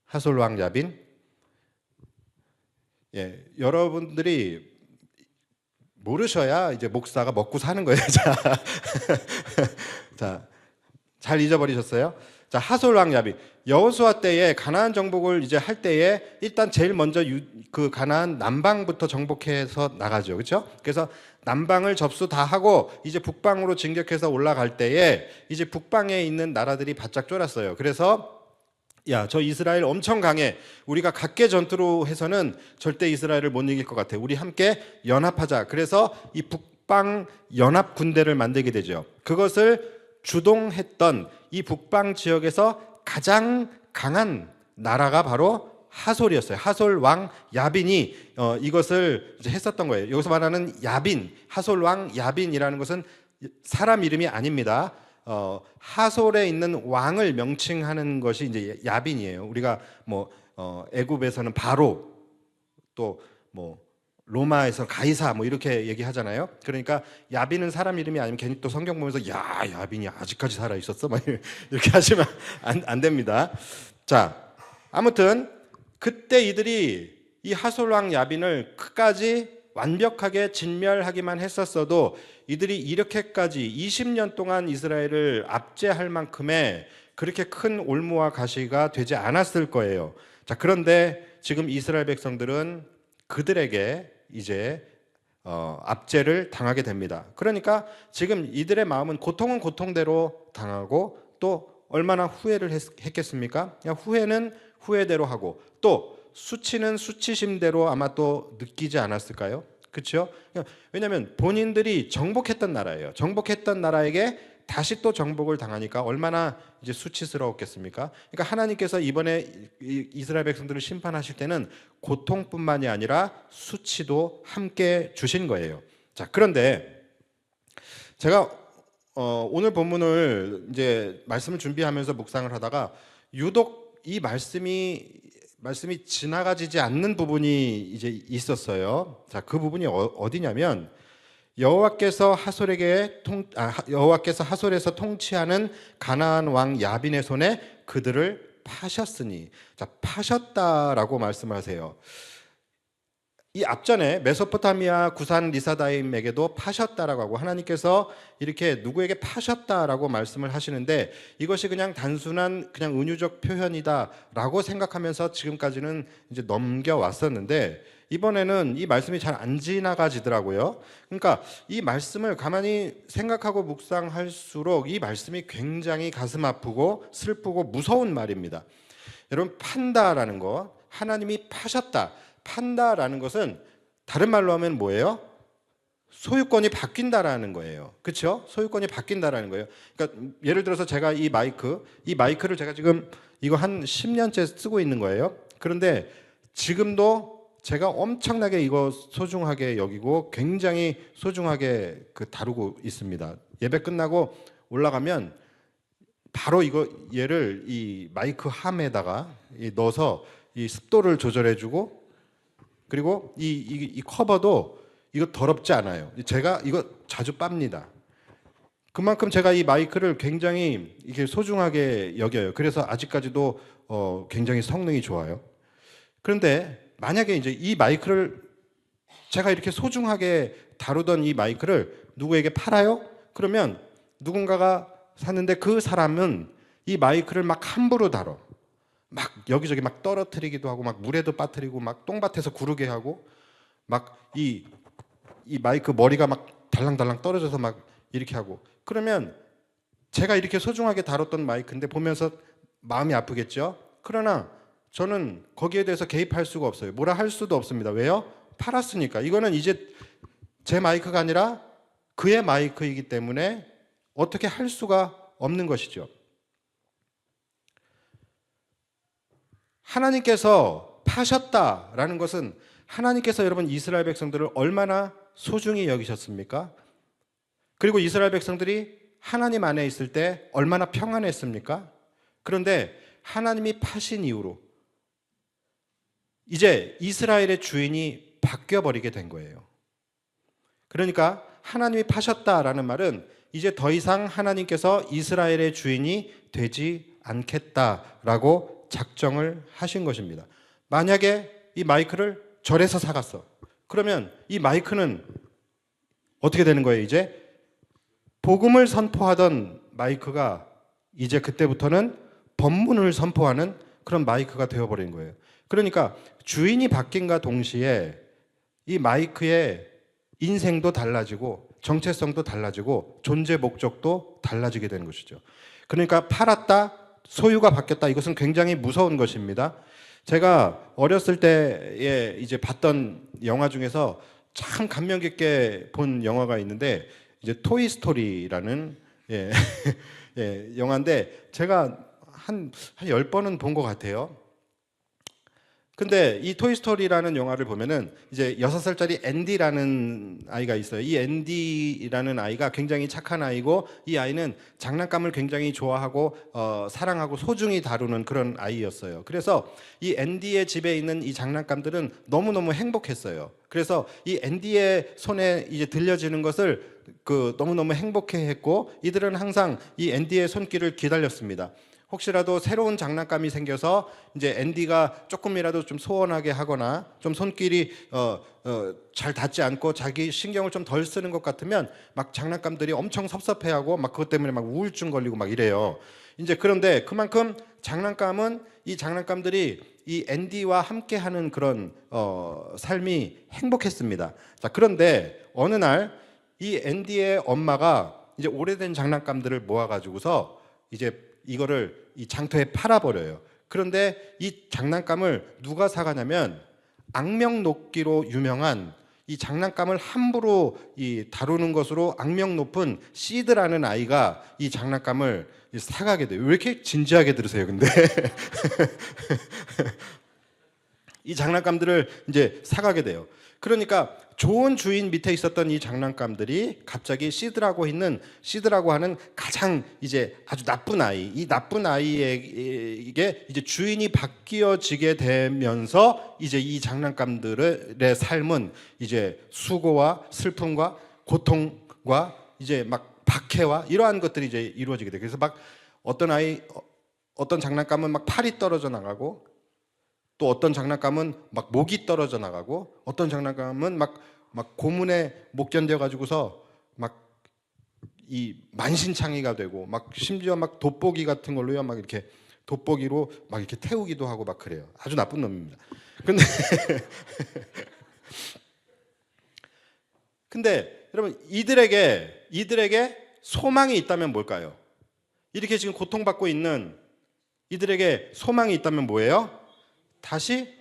[SPEAKER 3] 하솔 왕 야빈? 예, 여러분들이 모르셔야 이제 목사가 먹고 사는 거예요. 자, 잘 잊어버리셨어요? 자, 하솔 왕 야빈. 여호수아 때에 가나안 정복을 이제 할 때에 일단 제일 먼저 그 가나안 남방부터 정복해서 나가죠. 그렇죠? 그래서 남방을 접수 다 하고 이제 북방으로 진격해서 올라갈 때에 이제 북방에 있는 나라들이 바짝 쫄았어요. 그래서 야, 저 이스라엘 엄청 강해. 우리가 각계 전투로 해서는 절대 이스라엘을 못 이길 것 같아. 우리 함께 연합하자. 그래서 이 북방 연합 군대를 만들게 되죠. 그것을 주동했던 이 북방 지역에서 가장 강한 나라가 바로 하솔이었어요. 하솔 왕 야빈이 이것을 이제 했었던 거예요. 여기서 말하는 야빈, 하솔 왕 야빈이라는 것은 사람 이름이 아닙니다. 하솔에 있는 왕을 명칭하는 것이 이제 야빈이에요. 우리가 애굽에서는 바로, 또 로마에서 가이사 이렇게 얘기하잖아요. 그러니까 야빈은 사람 이름이 아니면 괜히 또 성경 보면서 야, 야빈이 아직까지 살아 있었어 막 이렇게 하시면 안 됩니다. 자, 아무튼 그때 이들이 이 하솔 왕 야빈을 끝까지 완벽하게 진멸하기만 했었어도 이들이 이렇게까지 20년 동안 이스라엘을 압제할 만큼의 그렇게 큰 올무와 가시가 되지 않았을 거예요. 자, 그런데 지금 이스라엘 백성들은 그들에게 이제 압제를 당하게 됩니다. 그러니까 지금 이들의 마음은 고통은 고통대로 당하고 또 얼마나 후회를 했겠습니까? 후회는 후회대로 하고 또 수치는 수치심대로 아마 또 느끼지 않았을까요? 그렇죠? 왜냐하면 본인들이 정복했던 나라예요. 정복했던 나라에게 다시 또 정복을 당하니까 얼마나 이제 수치스러웠겠습니까? 그러니까 하나님께서 이번에 이스라엘 백성들을 심판하실 때는 고통뿐만이 아니라 수치도 함께 주신 거예요. 자, 그런데 제가 오늘 본문을 이제 말씀을 준비하면서 묵상을 하다가 유독 이 말씀이 지나가지지 않는 부분이 이제 있었어요. 자, 그 부분이 어디냐면 여호와께서 하솔에서 통치하는 가나안 왕 야빈의 손에 그들을 파셨으니. 자, 파셨다라고 말씀하세요. 이 앞전에 메소포타미아 구산 리사다임에게도 파셨다라고 하고 하나님께서 이렇게 누구에게 파셨다라고 말씀을 하시는데 이것이 그냥 단순한 그냥 은유적 표현이다라고 생각하면서 지금까지는 이제 넘겨왔었는데 이번에는 이 말씀이 잘 안 지나가지더라고요. 그러니까 이 말씀을 가만히 생각하고 묵상할수록 이 말씀이 굉장히 가슴 아프고 슬프고 무서운 말입니다. 여러분, 판다라는 거, 하나님이 파셨다. 판다라는 것은 다른 말로 하면 뭐예요? 소유권이 바뀐다라는 거예요. 그렇죠? 소유권이 바뀐다라는 거예요. 그러니까 예를 들어서 제가 이 마이크를 제가 지금 이거 한 10년째 쓰고 있는 거예요. 그런데 지금도 제가 엄청나게 이거 소중하게 여기고 굉장히 소중하게 다루고 있습니다. 예배 끝나고 올라가면 바로 얘를 이 마이크 함에다가 넣어서 이 습도를 조절해주고 그리고 이 커버도 이거 더럽지 않아요. 제가 이거 자주 빱니다. 그만큼 제가 이 마이크를 굉장히 이게 소중하게 여겨요. 그래서 아직까지도 굉장히 성능이 좋아요. 그런데 만약에 이제 이 마이크를 제가 이렇게 소중하게 다루던 이 마이크를 누구에게 팔아요? 그러면 누군가가 샀는데 그 사람은 이 마이크를 막 함부로 다뤄. 막 여기저기 막 떨어뜨리기도 하고 막 물에도 빠뜨리고 막 똥밭에서 구르게 하고 막 이 마이크 머리가 막 달랑달랑 떨어져서 막 이렇게 하고 그러면 제가 이렇게 소중하게 다뤘던 마이크인데 보면서 마음이 아프겠죠? 그러나 저는 거기에 대해서 개입할 수가 없어요. 뭐라 할 수도 없습니다. 왜요? 팔았으니까. 이거는 이제 제 마이크가 아니라 그의 마이크이기 때문에 어떻게 할 수가 없는 것이죠. 하나님께서 파셨다라는 것은 하나님께서 여러분 이스라엘 백성들을 얼마나 소중히 여기셨습니까? 그리고 이스라엘 백성들이 하나님 안에 있을 때 얼마나 평안했습니까? 그런데 하나님이 파신 이후로 이제 이스라엘의 주인이 바뀌어버리게 된 거예요. 그러니까 하나님이 파셨다라는 말은 이제 더 이상 하나님께서 이스라엘의 주인이 되지 않겠다라고 작정을 하신 것입니다. 만약에 이 마이크를 절에서 사갔어. 그러면 이 마이크는 어떻게 되는 거예요? 이제 복음을 선포하던 마이크가 이제 그때부터는 법문을 선포하는 그런 마이크가 되어버린 거예요. 그러니까 주인이 바뀐과 동시에 이 마이크의 인생도 달라지고 정체성도 달라지고 존재 목적도 달라지게 되는 것이죠. 그러니까 팔았다, 소유가 바뀌었다. 이것은 굉장히 무서운 것입니다. 제가 어렸을 때에 이제 봤던 영화 중에서 참 감명 깊게 본 영화가 있는데 이제 토이 스토리라는 영화인데 제가 한 10번은 본 것 같아요. 근데 이 토이스토리라는 영화를 보면은 이제 6살짜리 앤디라는 아이가 있어요. 이 앤디라는 아이가 굉장히 착한 아이고 이 아이는 장난감을 굉장히 좋아하고 사랑하고 소중히 다루는 그런 아이였어요. 그래서 이 앤디의 집에 있는 이 장난감들은 너무너무 행복했어요. 그래서 이 앤디의 손에 이제 들려지는 것을 너무너무 행복해했고 이들은 항상 이 앤디의 손길을 기다렸습니다. 혹시라도 새로운 장난감이 생겨서 이제 앤디가 조금이라도 좀 소원하게 하거나 좀 손길이 잘 닿지 않고 자기 신경을 좀 덜 쓰는 것 같으면 막 장난감들이 엄청 섭섭해하고 막 그것 때문에 막 우울증 걸리고 막 이래요. 이제 그런데 그만큼 이 장난감들이 이 앤디와 함께하는 그런 삶이 행복했습니다. 자, 그런데 어느 날 이 앤디의 엄마가 이제 오래된 장난감들을 모아가지고서 이제 이거를 이 장터에 팔아버려요. 그런데 이 장난감을 누가 사가냐면 악명 높기로 유명한 이 장난감을 함부로 다루는 것으로 악명 높은 시드라는 아이가 이 장난감을 사가게 돼요. 왜 이렇게 진지하게 들으세요? 근데 이 장난감들을 이제 사가게 돼요. 그러니까 좋은 주인 밑에 있었던 이 장난감들이 갑자기 시드라고 하는 가장 이제 아주 나쁜 아이, 이 나쁜 아이에게 이제 주인이 바뀌어지게 되면서 이제 이 장난감들의 삶은 이제 수고와 슬픔과 고통과 이제 막 박해와 이러한 것들이 이제 이루어지게 돼요. 그래서 막 어떤 장난감은 막 팔이 떨어져 나가고 또 어떤 장난감은 막 목이 떨어져 나가고 어떤 장난감은 막 고문에 못 견뎌 가지고서 막 이 만신창이가 되고 막 심지어 막 돋보기 같은 걸로요 막 이렇게 돋보기로 막 이렇게 태우기도 하고 막 그래요. 아주 나쁜 놈입니다. 근데 여러분 이들에게 소망이 있다면 뭘까요? 이렇게 지금 고통받고 있는 이들에게 소망이 있다면 뭐예요? 다시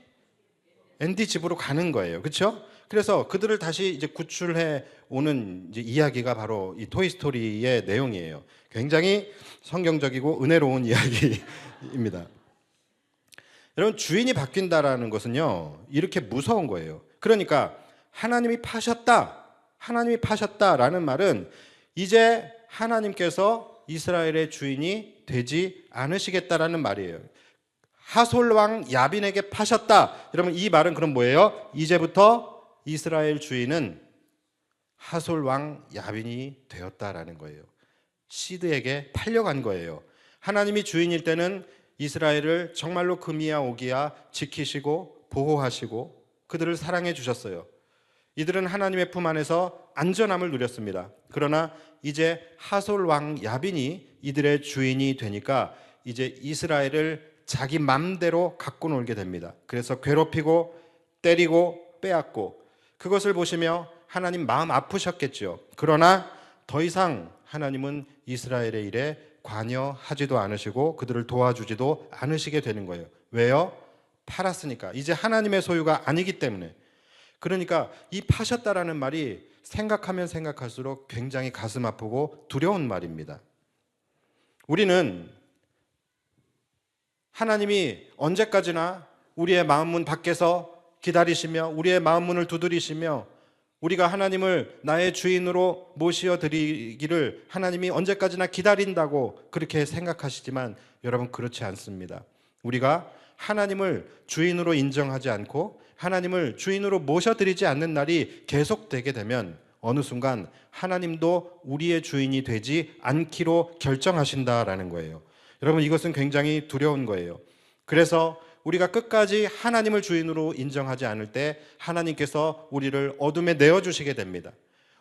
[SPEAKER 3] 앤디 집으로 가는 거예요. 그렇죠? 그래서 그들을 다시 이제 구출해 오는 이제 이야기가 바로 이 토이스토리의 내용이에요. 굉장히 성경적이고 은혜로운 이야기입니다. 여러분, 주인이 바뀐다라는 것은요, 이렇게 무서운 거예요. 그러니까 하나님이 파셨다라는 말은 이제 하나님께서 이스라엘의 주인이 되지 않으시겠다라는 말이에요. 하솔 왕 야빈에게 파셨다. 여러분, 이 말은 그럼 뭐예요? 이제부터 이스라엘 주인은 하솔 왕 야빈이 되었다라는 거예요. 시드에게 팔려간 거예요. 하나님이 주인일 때는 이스라엘을 정말로 금이야 오기야 지키시고 보호하시고 그들을 사랑해 주셨어요. 이들은 하나님의 품 안에서 안전함을 누렸습니다. 그러나 이제 하솔 왕 야빈이 이들의 주인이 되니까 이제 이스라엘을 자기 맘대로 갖고 놀게 됩니다. 그래서 괴롭히고 때리고 빼앗고 그것을 보시며 하나님 마음 아프셨겠죠. 그러나 더 이상 하나님은 이스라엘의 일에 관여하지도 않으시고 그들을 도와주지도 않으시게 되는 거예요. 왜요? 팔았으니까. 이제 하나님의 소유가 아니기 때문에. 그러니까 이 파셨다라는 말이 생각하면 생각할수록 굉장히 가슴 아프고 두려운 말입니다. 우리는 하나님이 언제까지나 우리의 마음문 밖에서 기다리시며 우리의 마음문을 두드리시며 우리가 하나님을 나의 주인으로 모시어 드리기를 하나님이 언제까지나 기다린다고 그렇게 생각하시지만 여러분, 그렇지 않습니다. 우리가 하나님을 주인으로 인정하지 않고 하나님을 주인으로 모셔드리지 않는 날이 계속되게 되면 어느 순간 하나님도 우리의 주인이 되지 않기로 결정하신다라는 거예요. 여러분, 이것은 굉장히 두려운 거예요. 그래서 우리가 끝까지 하나님을 주인으로 인정하지 않을 때 하나님께서 우리를 어둠에 내어주시게 됩니다.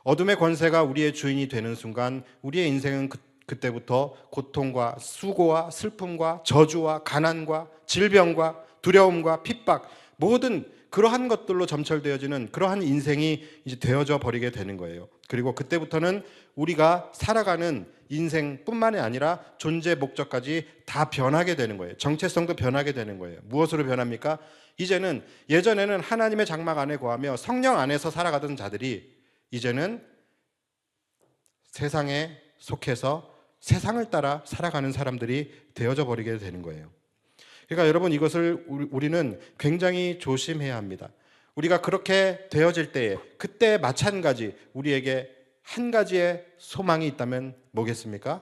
[SPEAKER 3] 어둠의 권세가 우리의 주인이 되는 순간 우리의 인생은 그때부터 고통과 수고와 슬픔과 저주와 가난과 질병과 두려움과 핍박, 모든 그러한 것들로 점철되어지는 그러한 인생이 이제 되어져 버리게 되는 거예요. 그리고 그때부터는 우리가 살아가는 인생뿐만이 아니라 존재 목적까지 다 변하게 되는 거예요. 정체성도 변하게 되는 거예요. 무엇으로 변합니까? 이제는 예전에는 하나님의 장막 안에 거하며 성령 안에서 살아가던 자들이 이제는 세상에 속해서 세상을 따라 살아가는 사람들이 되어져 버리게 되는 거예요. 그러니까 여러분, 이것을 우리는 굉장히 조심해야 합니다. 우리가 그렇게 되어질 때에 그때 마찬가지 우리에게 한 가지의 소망이 있다면 뭐겠습니까?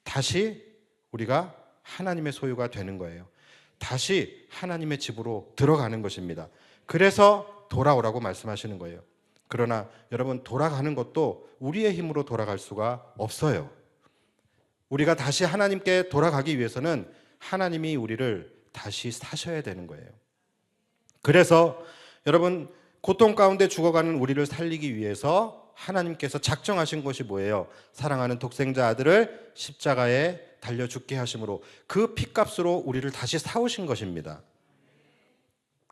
[SPEAKER 3] 다시 우리가 하나님의 소유가 되는 거예요. 다시 하나님의 집으로 들어가는 것입니다. 그래서 돌아오라고 말씀하시는 거예요. 그러나 여러분, 돌아가는 것도 우리의 힘으로 돌아갈 수가 없어요. 우리가 다시 하나님께 돌아가기 위해서는 하나님이 우리를 다시 사셔야 되는 거예요. 그래서 여러분, 고통 가운데 죽어가는 우리를 살리기 위해서 하나님께서 작정하신 것이 뭐예요? 사랑하는 독생자 아들을 십자가에 달려 죽게 하심으로 그 피값으로 우리를 다시 사오신 것입니다.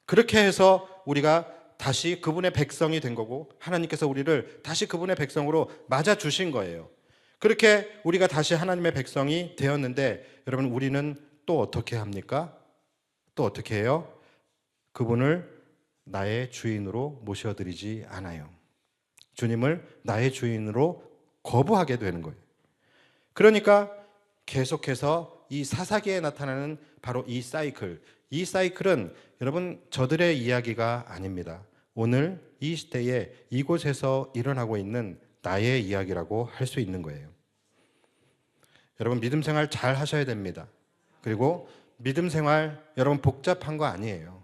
[SPEAKER 3] 그렇게 해서 우리가 다시 그분의 백성이 된 거고 하나님께서 우리를 다시 그분의 백성으로 맞아 주신 거예요. 그렇게 우리가 다시 하나님의 백성이 되었는데 여러분, 우리는 또 어떻게 합니까? 또 어떻게 해요? 그분을 나의 주인으로 모셔드리지 않아요. 주님을 나의 주인으로 거부하게 되는 거예요. 그러니까 계속해서 이 사사기에 나타나는 바로 이 사이클은 여러분, 저들의 이야기가 아닙니다. 오늘 이 시대에 이곳에서 일어나고 있는 나의 이야기라고 할 수 있는 거예요. 여러분, 믿음 생활 잘 하셔야 됩니다. 그리고 믿음 생활 여러분 복잡한 거 아니에요.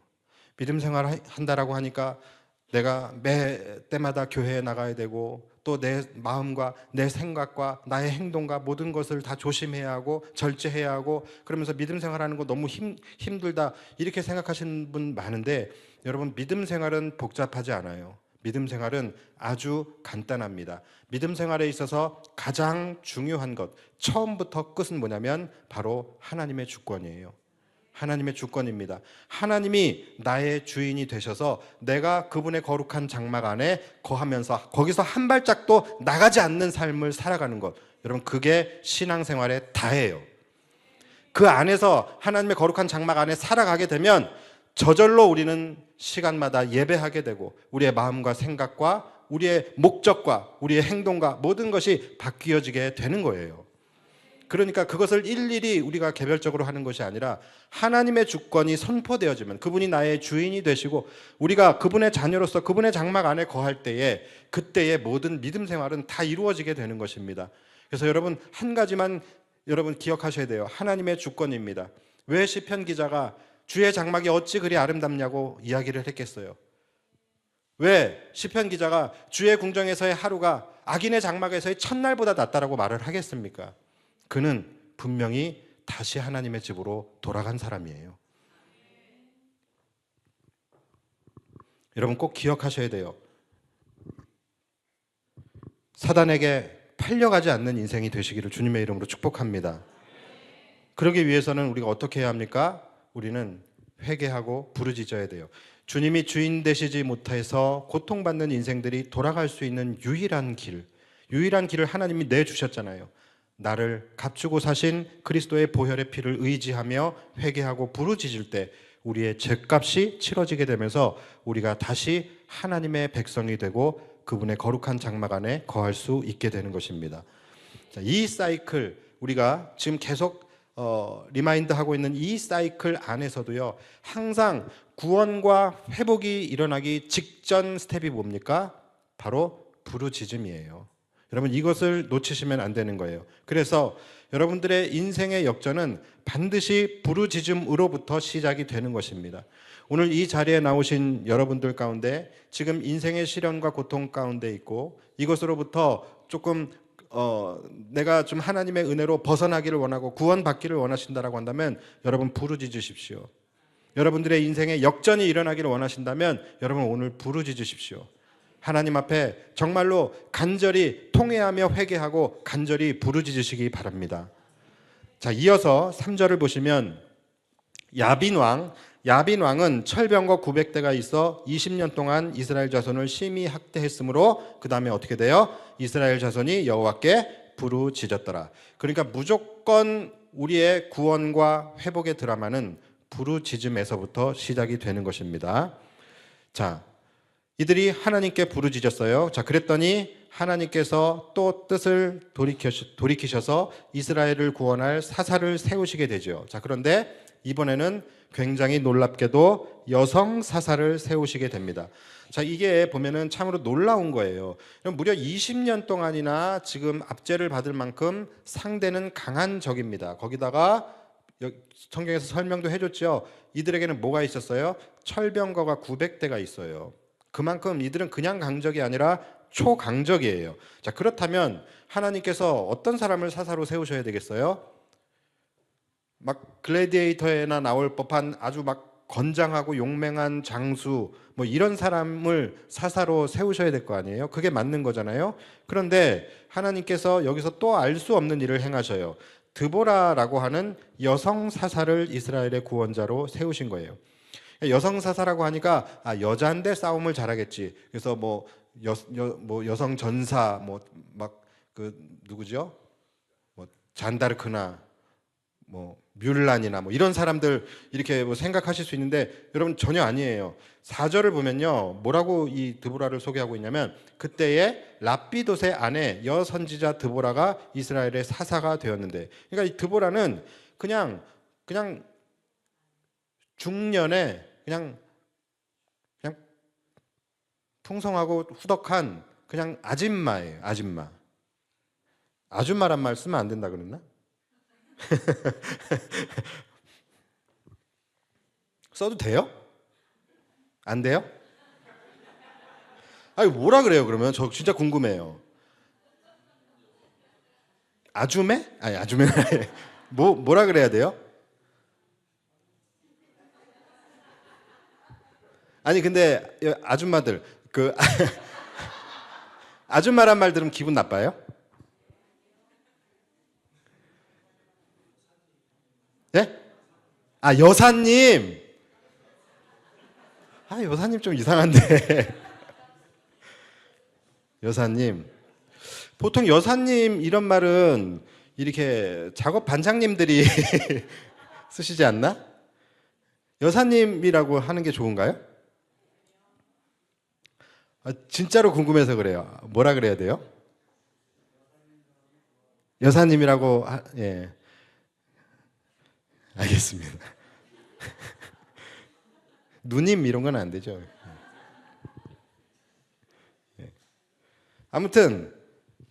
[SPEAKER 3] 믿음 생활 한다라고 하니까 내가 매 때마다 교회에 나가야 되고 또 내 마음과 내 생각과 나의 행동과 모든 것을 다 조심해야 하고 절제해야 하고 그러면서 믿음 생활하는 거 너무 힘들다 이렇게 생각하시는 분 많은데 여러분, 믿음 생활은 복잡하지 않아요. 믿음 생활은 아주 간단합니다. 믿음 생활에 있어서 가장 중요한 것, 처음부터 끝은 뭐냐면 바로 하나님의 주권이에요. 하나님의 주권입니다. 하나님이 나의 주인이 되셔서 내가 그분의 거룩한 장막 안에 거하면서 거기서 한 발짝도 나가지 않는 삶을 살아가는 것, 여러분, 그게 신앙생활의 다예요. 그 안에서 하나님의 거룩한 장막 안에 살아가게 되면 저절로 우리는 시간마다 예배하게 되고 우리의 마음과 생각과 우리의 목적과 우리의 행동과 모든 것이 바뀌어지게 되는 거예요. 그러니까 그것을 일일이 우리가 개별적으로 하는 것이 아니라 하나님의 주권이 선포되어지면 그분이 나의 주인이 되시고 우리가 그분의 자녀로서 그분의 장막 안에 거할 때에 그때의 모든 믿음 생활은 다 이루어지게 되는 것입니다. 그래서 여러분, 한 가지만 여러분 기억하셔야 돼요. 하나님의 주권입니다. 왜 시편 기자가 주의 장막이 어찌 그리 아름답냐고 이야기를 했겠어요? 왜 시편 기자가 주의 궁정에서의 하루가 악인의 장막에서의 첫날보다 낫다라고 말을 하겠습니까? 그는 분명히 다시 하나님의 집으로 돌아간 사람이에요. 여러분, 꼭 기억하셔야 돼요. 사단에게 팔려가지 않는 인생이 되시기를 주님의 이름으로 축복합니다. 그러기 위해서는 우리가 어떻게 해야 합니까? 우리는 회개하고 부르짖어야 돼요. 주님이 주인 되시지 못해서 고통받는 인생들이 돌아갈 수 있는 유일한 길, 유일한 길을 하나님이 내주셨잖아요. 나를 값주고 사신 그리스도의 보혈의 피를 의지하며 회개하고 부르짖을 때 우리의 죄값이 치러지게 되면서 우리가 다시 하나님의 백성이 되고 그분의 거룩한 장막 안에 거할 수 있게 되는 것입니다. 자, 이 사이클, 우리가 지금 계속 리마인드하고 있는 이 사이클 안에서도요, 항상 구원과 회복이 일어나기 직전 스텝이 뭡니까? 바로 부르짖음이에요. 여러분, 이것을 놓치시면 안 되는 거예요. 그래서 여러분들의 인생의 역전은 반드시 부르짖음으로부터 시작이 되는 것입니다. 오늘 이 자리에 나오신 여러분들 가운데 지금 인생의 시련과 고통 가운데 있고 이것으로부터 조금 내가 좀 하나님의 은혜로 벗어나기를 원하고 구원받기를 원하신다라고 한다면 여러분 부르짖으십시오. 여러분들의 인생에 역전이 일어나기를 원하신다면 여러분 오늘 부르짖으십시오. 하나님 앞에 정말로 간절히 통회하며 회개하고 간절히 부르짖으시기 바랍니다. 자, 이어서 3절을 보시면 야빈 왕은 철병거 900대가 있어 20년 동안 이스라엘 자손을 심히 학대했으므로 그 다음에 어떻게 돼요? 이스라엘 자손이 여호와께 부르짖었더라. 그러니까 무조건 우리의 구원과 회복의 드라마는 부르짖음에서부터 시작이 되는 것입니다. 자, 이들이 하나님께 부르짖었어요. 자, 그랬더니 하나님께서 또 뜻을 돌이키셔서 이스라엘을 구원할 사사를 세우시게 되죠. 자, 그런데 이번에는 굉장히 놀랍게도 여성 사사를 세우시게 됩니다. 자, 이게 보면은 참으로 놀라운 거예요. 무려 20년 동안이나 지금 압제를 받을 만큼 상대는 강한 적입니다. 거기다가 성경에서 설명도 해줬죠. 이들에게는 뭐가 있었어요? 철병거가 900대가 있어요. 그만큼 이들은 그냥 강적이 아니라 초강적이에요. 자, 그렇다면 하나님께서 어떤 사람을 사사로 세우셔야 되겠어요? 막 글래디에이터에나 나올 법한 아주 막 건장하고 용맹한 장수 뭐 이런 사람을 사사로 세우셔야 될 거 아니에요? 그게 맞는 거잖아요. 그런데 하나님께서 여기서 또 알 수 없는 일을 행하셔요. 드보라라고 하는 여성 사사를 이스라엘의 구원자로 세우신 거예요. 여성 사사라고 하니까 여자인데 싸움을 잘하겠지. 그래서 뭐 여성 전사 뭐 막 그 누구죠? 뭐 잔다르크나 뭐 뮬란이나 뭐 이런 사람들 이렇게 뭐 생각하실 수 있는데 여러분 전혀 아니에요. 4절을 보면요, 뭐라고 이 드보라를 소개하고 있냐면 그때에 랍비돗의 아내 여선지자 드보라가 이스라엘의 사사가 되었는데, 그러니까 이 드보라는 그냥 중년에 그냥 풍성하고 후덕한 그냥 아줌마예요. 아줌마란 말 쓰면 안 된다 그랬나? 써도 돼요? 안 돼요? 아니 뭐라 그래요 그러면? 저 진짜 궁금해요. 아주매? 아니 아주매 뭐라 그래야 돼요? 아니 근데 아줌마들 그 아줌마란 말 들으면 기분 나빠요? 네? 아, 여사님. 아, 여사님 좀 이상한데. 여사님. 보통 여사님 이런 말은 이렇게 작업 반장님들이 쓰시지 않나? 여사님이라고 하는 게 좋은가요? 진짜로 궁금해서 그래요. 뭐라 그래야 돼요? 여사님이라고 예. 알겠습니다. 누님 이런 건 안 되죠. 아무튼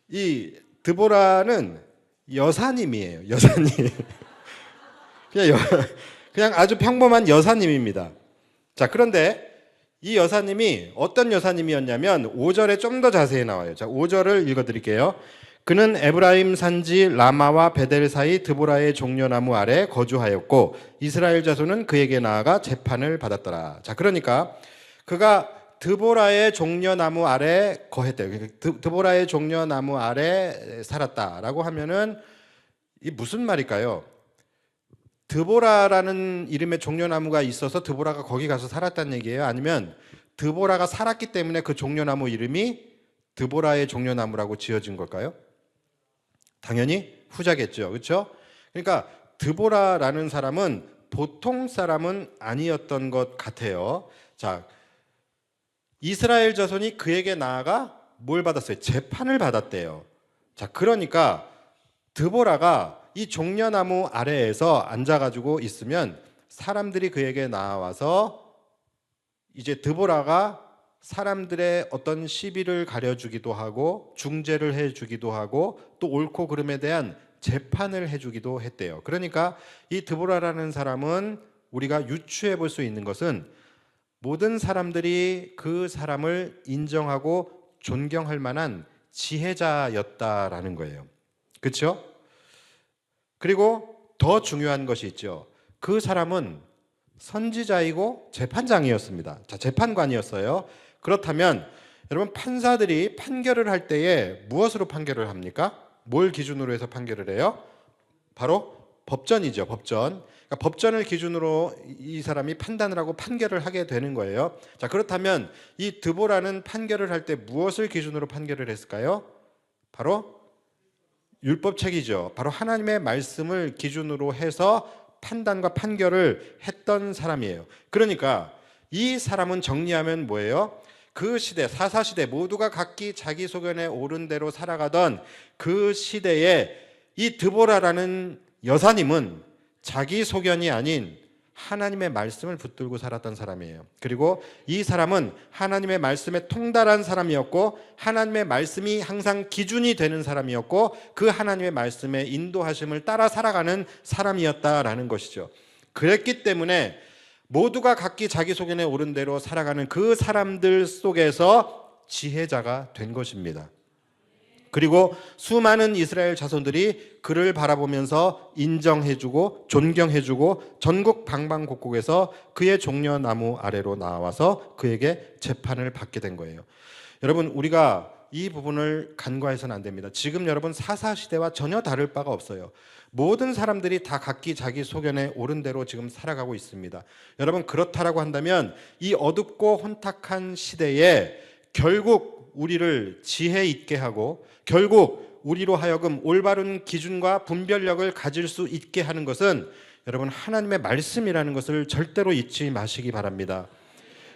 [SPEAKER 3] 이 드보라는 여사님이에요. 여사님. 그냥 아주 평범한 여사님입니다. 자, 그런데 이 여사님이 어떤 여사님이었냐면 5절에 좀 더 자세히 나와요. 자, 5절을 읽어드릴게요. 그는 에브라임 산지 라마와 베델 사이 드보라의 종려나무 아래 거주하였고 이스라엘 자손은 그에게 나아가 재판을 받았더라. 자, 그러니까 그가 드보라의 종려나무 아래 거했대요. 드보라의 종려나무 아래 살았다라고 하면은 이 무슨 말일까요? 드보라라는 이름의 종려나무가 있어서 드보라가 거기 가서 살았다는 얘기예요? 아니면 드보라가 살았기 때문에 그 종려나무 이름이 드보라의 종려나무라고 지어진 걸까요? 당연히 후자겠죠. 그렇죠? 그러니까 드보라라는 사람은 보통 사람은 아니었던 것 같아요. 자, 이스라엘 자손이 그에게 나아가 뭘 받았어요? 재판을 받았대요. 자, 그러니까 드보라가 이 종려나무 아래에서 앉아가지고 있으면 사람들이 그에게 나와서 이제 드보라가 사람들의 어떤 시비를 가려주기도 하고 중재를 해주기도 하고 또 옳고 그름에 대한 재판을 해주기도 했대요. 그러니까 이 드보라라는 사람은 우리가 유추해 볼 수 있는 것은 모든 사람들이 그 사람을 인정하고 존경할 만한 지혜자였다라는 거예요. 그렇죠? 그리고 더 중요한 것이 있죠. 그 사람은 선지자이고 재판장이었습니다. 자, 재판관이었어요. 그렇다면 여러분, 판사들이 판결을 할 때에 무엇으로 판결을 합니까? 뭘 기준으로 해서 판결을 해요? 바로 법전이죠. 법전. 그러니까 법전을 기준으로 이 사람이 판단을 하고 판결을 하게 되는 거예요. 자, 그렇다면 이 드보라는 판결을 할 때 무엇을 기준으로 판결을 했을까요? 바로 율법책이죠. 바로 하나님의 말씀을 기준으로 해서 판단과 판결을 했던 사람이에요. 그러니까 이 사람은 정리하면 뭐예요? 그 시대, 사사시대 모두가 각기 자기 소견에 옳은 대로 살아가던 그 시대에 이 드보라라는 여사님은 자기 소견이 아닌 하나님의 말씀을 붙들고 살았던 사람이에요. 그리고 이 사람은 하나님의 말씀에 통달한 사람이었고 하나님의 말씀이 항상 기준이 되는 사람이었고 그 하나님의 말씀에 인도하심을 따라 살아가는 사람이었다라는 것이죠. 그랬기 때문에 모두가 각기 자기 소견에 옳은 대로 살아가는 그 사람들 속에서 지혜자가 된 것입니다. 그리고 수많은 이스라엘 자손들이 그를 바라보면서 인정해주고 존경해주고 전국 방방곡곡에서 그의 종려나무 아래로 나와서 그에게 재판을 받게 된 거예요. 여러분, 우리가 이 부분을 간과해서는 안 됩니다. 지금 여러분 사사시대와 전혀 다를 바가 없어요. 모든 사람들이 다 각기 자기 소견에 옳은 대로 지금 살아가고 있습니다. 여러분, 그렇다라고 한다면 이 어둡고 혼탁한 시대에 결국 우리를 지혜 있게 하고 결국 우리로 하여금 올바른 기준과 분별력을 가질 수 있게 하는 것은 여러분 하나님의 말씀이라는 것을 절대로 잊지 마시기 바랍니다.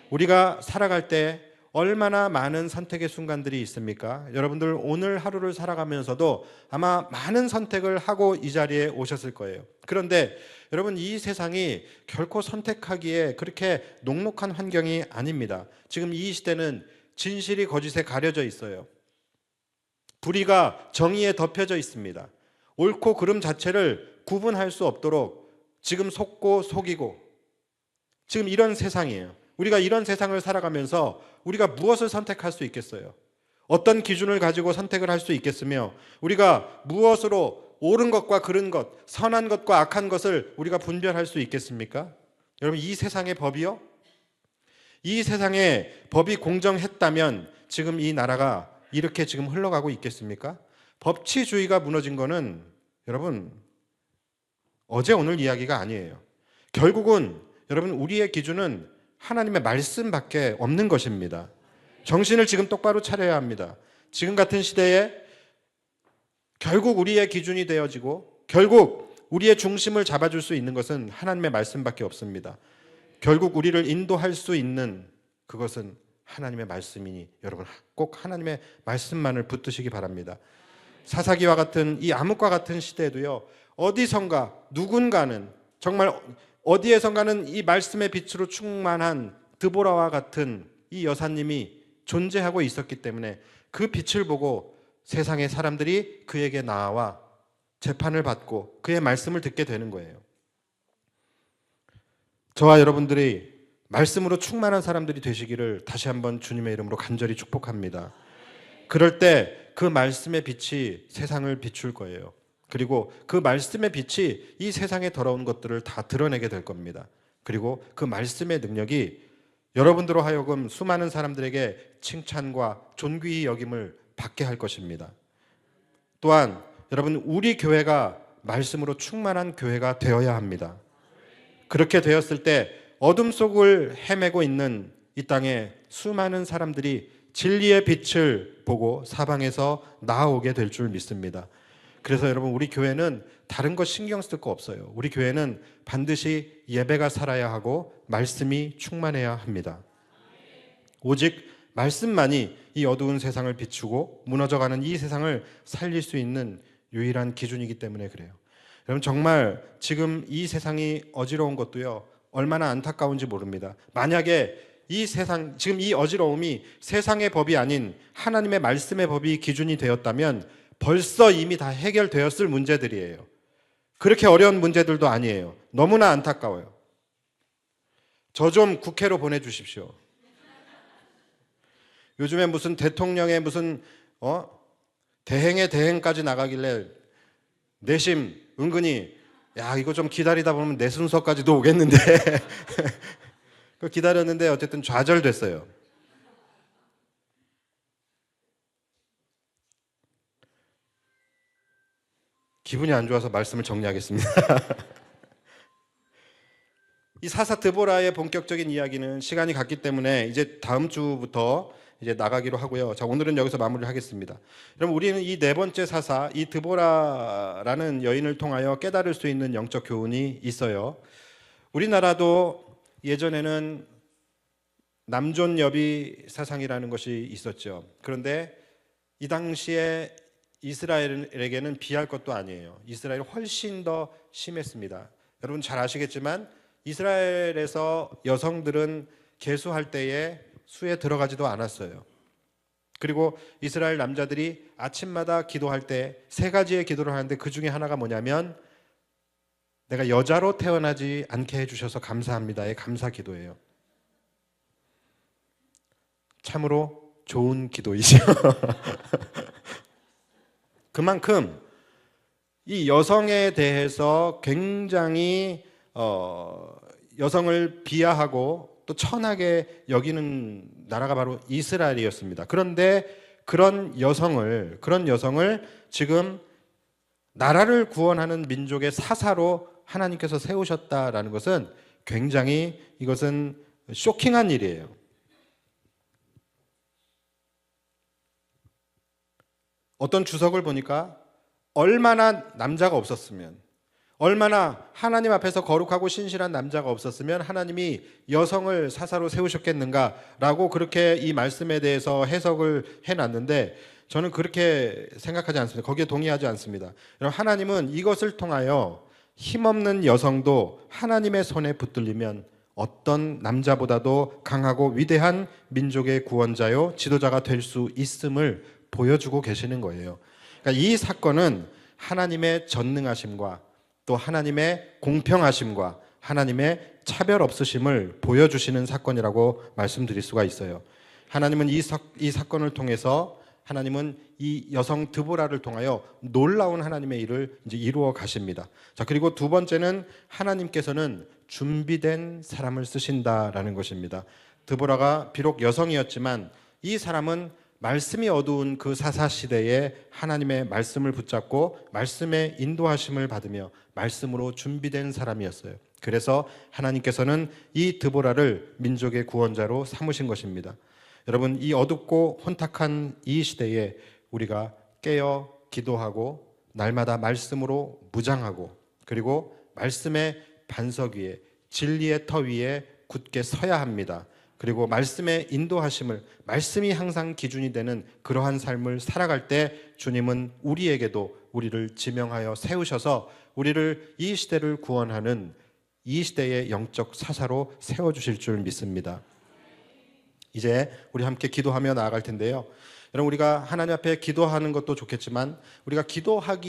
[SPEAKER 3] 우리가 살아갈 때 얼마나 많은 선택의 순간들이 있습니까? 여러분들 오늘 하루를 살아가면서도 아마 많은 선택을 하고 이 자리에 오셨을 거예요. 그런데 여러분, 이 세상이 결코 선택하기에 그렇게 녹록한 환경이 아닙니다. 지금 이 시대는 진실이 거짓에 가려져 있어요. 불의가 정의에 덮여져 있습니다. 옳고 그름 자체를 구분할 수 없도록 지금 속고 속이고 지금 이런 세상이에요. 우리가 이런 세상을 살아가면서 우리가 무엇을 선택할 수 있겠어요? 어떤 기준을 가지고 선택을 할 수 있겠으며 우리가 무엇으로 옳은 것과 그른 것, 선한 것과 악한 것을 우리가 분별할 수 있겠습니까? 여러분, 이 세상의 법이요? 이 세상의 법이 공정했다면 지금 이 나라가 이렇게 지금 흘러가고 있겠습니까? 법치주의가 무너진 거는 여러분 어제 오늘 이야기가 아니에요. 결국은 여러분 우리의 기준은 하나님의 말씀밖에 없는 것입니다. 정신을 지금 똑바로 차려야 합니다. 지금 같은 시대에 결국 우리의 기준이 되어지고 결국 우리의 중심을 잡아줄 수 있는 것은 하나님의 말씀밖에 없습니다. 결국 우리를 인도할 수 있는 그것은 하나님의 말씀이니 여러분 꼭 하나님의 말씀만을 붙드시기 바랍니다. 사사기와 같은 이 암흑과 같은 시대에도요, 어디선가 누군가는 정말 어디에선가는 이 말씀의 빛으로 충만한 드보라와 같은 이 여사님이 존재하고 있었기 때문에 그 빛을 보고 세상의 사람들이 그에게 나와 재판을 받고 그의 말씀을 듣게 되는 거예요. 저와 여러분들이 말씀으로 충만한 사람들이 되시기를 다시 한번 주님의 이름으로 간절히 축복합니다. 그럴 때 그 말씀의 빛이 세상을 비출 거예요. 그리고 그 말씀의 빛이 이 세상에 더러운 것들을 다 드러내게 될 겁니다. 그리고 그 말씀의 능력이 여러분들로 하여금 수많은 사람들에게 칭찬과 존귀히 여김을 받게 할 것입니다. 또한 여러분, 우리 교회가 말씀으로 충만한 교회가 되어야 합니다. 그렇게 되었을 때 어둠 속을 헤매고 있는 이 땅에 수많은 사람들이 진리의 빛을 보고 사방에서 나아오게 될 줄 믿습니다. 그래서 여러분, 우리 교회는 다른 것 신경 쓸 거 없어요. 우리 교회는 반드시 예배가 살아야 하고 말씀이 충만해야 합니다. 오직 말씀만이 이 어두운 세상을 비추고 무너져가는 이 세상을 살릴 수 있는 유일한 기준이기 때문에 그래요. 여러분, 정말 지금 이 세상이 어지러운 것도요, 얼마나 안타까운지 모릅니다. 만약에 이 세상, 지금 이 어지러움이 세상의 법이 아닌 하나님의 말씀의 법이 기준이 되었다면 벌써 이미 다 해결되었을 문제들이에요. 그렇게 어려운 문제들도 아니에요. 너무나 안타까워요. 저 좀 국회로 보내주십시오. 요즘에 무슨 대통령의 무슨 대행의 대행까지 나가길래 내심 은근히 야, 이거 좀 기다리다 보면 내 순서까지도 오겠는데 기다렸는데 어쨌든 좌절됐어요. 기분이 안 좋아서 말씀을 정리하겠습니다. 이 사사 드보라의 본격적인 이야기는 시간이 갔기 때문에 이제 다음 주부터 이제 나가기로 하고요. 자, 오늘은 여기서 마무리를 하겠습니다. 여러분, 우리는 이 네 번째 사사, 이 드보라라는 여인을 통하여 깨달을 수 있는 영적 교훈이 있어요. 우리나라도 예전에는 남존여비 사상이라는 것이 있었죠. 그런데 이 당시에 이스라엘에게는 비할 것도 아니에요. 이스라엘이 훨씬 더 심했습니다. 여러분 잘 아시겠지만 이스라엘에서 여성들은 계수할 때에 수에 들어가지도 않았어요. 그리고 이스라엘 남자들이 아침마다 기도할 때 세 가지의 기도를 하는데 그 중에 하나가 뭐냐면 내가 여자로 태어나지 않게 해주셔서 감사합니다의 감사 기도예요. 참으로 좋은 기도이죠. 그만큼 이 여성에 대해서 굉장히 여성을 비하하고 또 천하게 여기는 나라가 바로 이스라엘이었습니다. 그런데 그런 여성을 지금 나라를 구원하는 민족의 사사로 하나님께서 세우셨다라는 것은 굉장히 이것은 쇼킹한 일이에요. 어떤 주석을 보니까 얼마나 남자가 없었으면, 얼마나 하나님 앞에서 거룩하고 신실한 남자가 없었으면 하나님이 여성을 사사로 세우셨겠는가라고 그렇게 이 말씀에 대해서 해석을 해놨는데 저는 그렇게 생각하지 않습니다. 거기에 동의하지 않습니다. 여러분, 하나님은 이것을 통하여 힘없는 여성도 하나님의 손에 붙들리면 어떤 남자보다도 강하고 위대한 민족의 구원자요 지도자가 될 수 있음을 보여주고 계시는 거예요. 그러니까 이 사건은 하나님의 전능하심과 또 하나님의 공평하심과 하나님의 차별 없으심을 보여주시는 사건이라고 말씀드릴 수가 있어요. 하나님은 이 사건을 통해서 하나님은 이 여성 드보라를 통하여 놀라운 하나님의 일을 이제 이루어 가십니다. 자, 그리고 두 번째는 하나님께서는 준비된 사람을 쓰신다라는 것입니다. 드보라가 비록 여성이었지만 이 사람은 말씀이 어두운 그 사사 시대에 하나님의 말씀을 붙잡고 말씀의 인도하심을 받으며 말씀으로 준비된 사람이었어요. 그래서 하나님께서는 이 드보라를 민족의 구원자로 삼으신 것입니다. 여러분, 이 어둡고 혼탁한 이 시대에 우리가 깨어 기도하고 날마다 말씀으로 무장하고 그리고 말씀의 반석 위에 진리의 터 위에 굳게 서야 합니다. 그리고 말씀의 인도하심을, 말씀이 항상 기준이 되는 그러한 삶을 살아갈 때 주님은 우리에게도 우리를 지명하여 세우셔서 우리를 이 시대를 구원하는 이 시대의 영적 사사로 세워주실 줄 믿습니다. 이제 우리 함께 기도하며 나아갈 텐데요. 여러분, 우리가 하나님 앞에 기도하는 것도 좋겠지만 우리가 기도할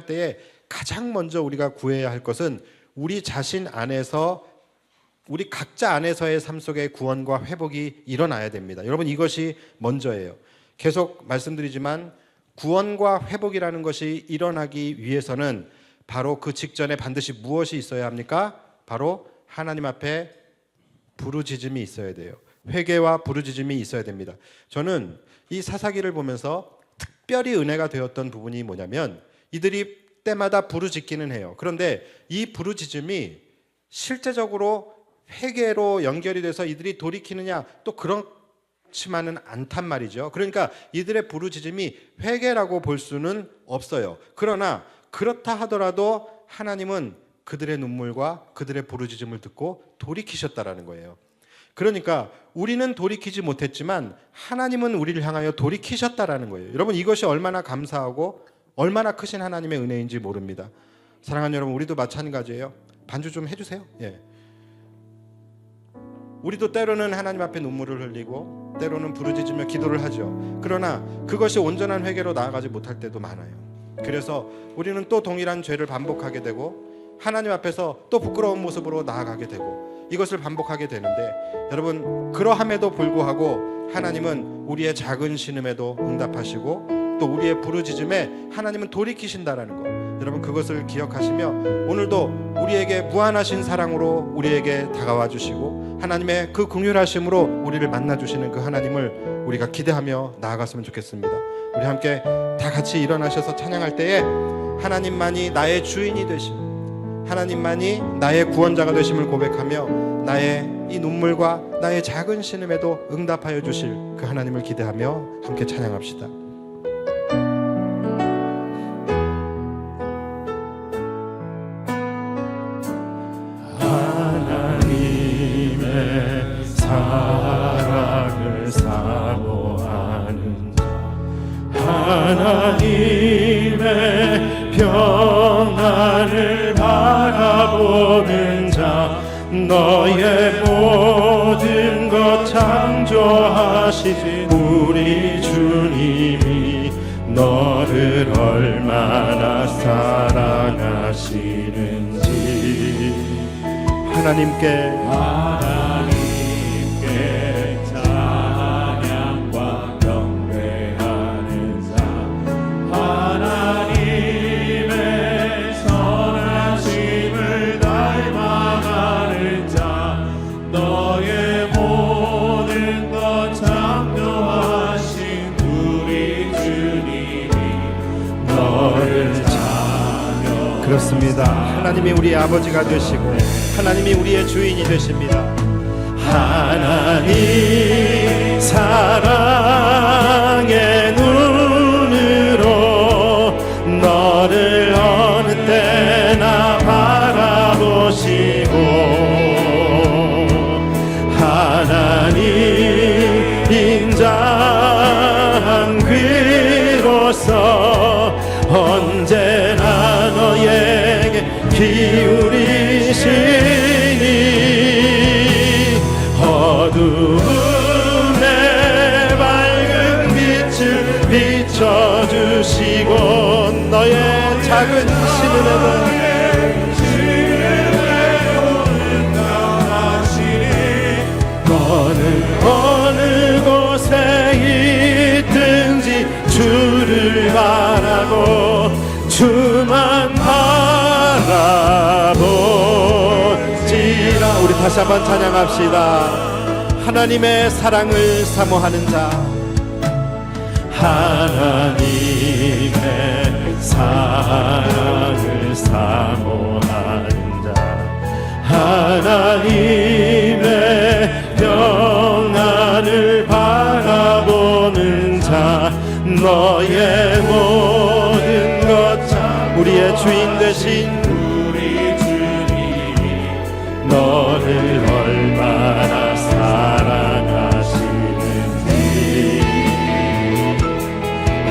[SPEAKER 3] 때에 가장 먼저 우리가 구해야 할 것은 우리 자신 안에서, 우리 각자 안에서의 삶 속에 구원과 회복이 일어나야 됩니다. 여러분, 이것이 먼저예요. 계속 말씀드리지만 구원과 회복이라는 것이 일어나기 위해서는 바로 그 직전에 반드시 무엇이 있어야 합니까? 바로 하나님 앞에 부르짖음이 있어야 돼요. 회개와 부르짖음이 있어야 됩니다. 저는 이 사사기를 보면서 특별히 은혜가 되었던 부분이 뭐냐면 이들이 때마다 부르짖기는 해요. 그런데 이 부르짖음이 실제적으로 회개로 연결이 돼서 이들이 돌이키느냐, 또 그렇지만은 않단 말이죠. 그러니까 이들의 부르짖음이 회개라고 볼 수는 없어요. 그러나 그렇다 하더라도 하나님은 그들의 눈물과 그들의 부르짖음을 듣고 돌이키셨다라는 거예요. 그러니까 우리는 돌이키지 못했지만 하나님은 우리를 향하여 돌이키셨다라는 거예요. 여러분, 이것이 얼마나 감사하고 얼마나 크신 하나님의 은혜인지 모릅니다. 사랑하는 여러분, 우리도 마찬가지예요. 반주 좀 해주세요. 예. 우리도 때로는 하나님 앞에 눈물을 흘리고 때로는 부르짖으며 기도를 하죠. 그러나 그것이 온전한 회개로 나아가지 못할 때도 많아요. 그래서 우리는 또 동일한 죄를 반복하게 되고 하나님 앞에서 또 부끄러운 모습으로 나아가게 되고 이것을 반복하게 되는데, 여러분, 그러함에도 불구하고 하나님은 우리의 작은 신음에도 응답하시고 또 우리의 부르짖음에 하나님은 돌이키신다라는 거, 여러분 그것을 기억하시며 오늘도 우리에게 무한하신 사랑으로 우리에게 다가와 주시고 하나님의 그 긍휼하심으로 우리를 만나 주시는 그 하나님을 우리가 기대하며 나아갔으면 좋겠습니다. 우리 함께 다 같이 일어나셔서 찬양할 때에 하나님만이 나의 주인이 되심, 하나님만이 나의 구원자가 되심을 고백하며 나의 이 눈물과 나의 작은 신음에도 응답하여 주실 그 하나님을 기대하며 함께 찬양합시다.
[SPEAKER 2] 하나님의 사랑을 사모하는 자, 하나님의 평안을 바라보는 자, 너의 모든 것 창조하신 우리 주님이 너를 얼마나 사랑하시는지
[SPEAKER 3] 하나님께
[SPEAKER 2] 찬양과 경배하는 자, 하나님의 선하심을 닮아가는 자, 너의 모든 것 창조하신 우리 주님이 너를 찬양.
[SPEAKER 3] 그렇습니다. 하나님이 우리의 아버지가 되시고 하나님이 우리의 주인이 되십니다.
[SPEAKER 2] 하나님 사랑의 눈으로 너를 어느 때나 바라보시고, 하나님 인자한 귀로서 언제나 너에게 기울이시니 어두움에 밝은 빛을 비춰주시고 너의 작은 신음에도 너는 어느 곳에 있든지 주를 바라고 주만 바라보지라.
[SPEAKER 3] 우리 다시 한번 찬양합시다. 하나님의 사랑을 사모하는 자,
[SPEAKER 2] 하나님의 사랑을 사모하는 자, 하나님의 평안을 바라보는 자, 너의 모든 것
[SPEAKER 3] 우리의 주인 되신
[SPEAKER 2] 우리 주님이 너를 얼마나 사랑하시는지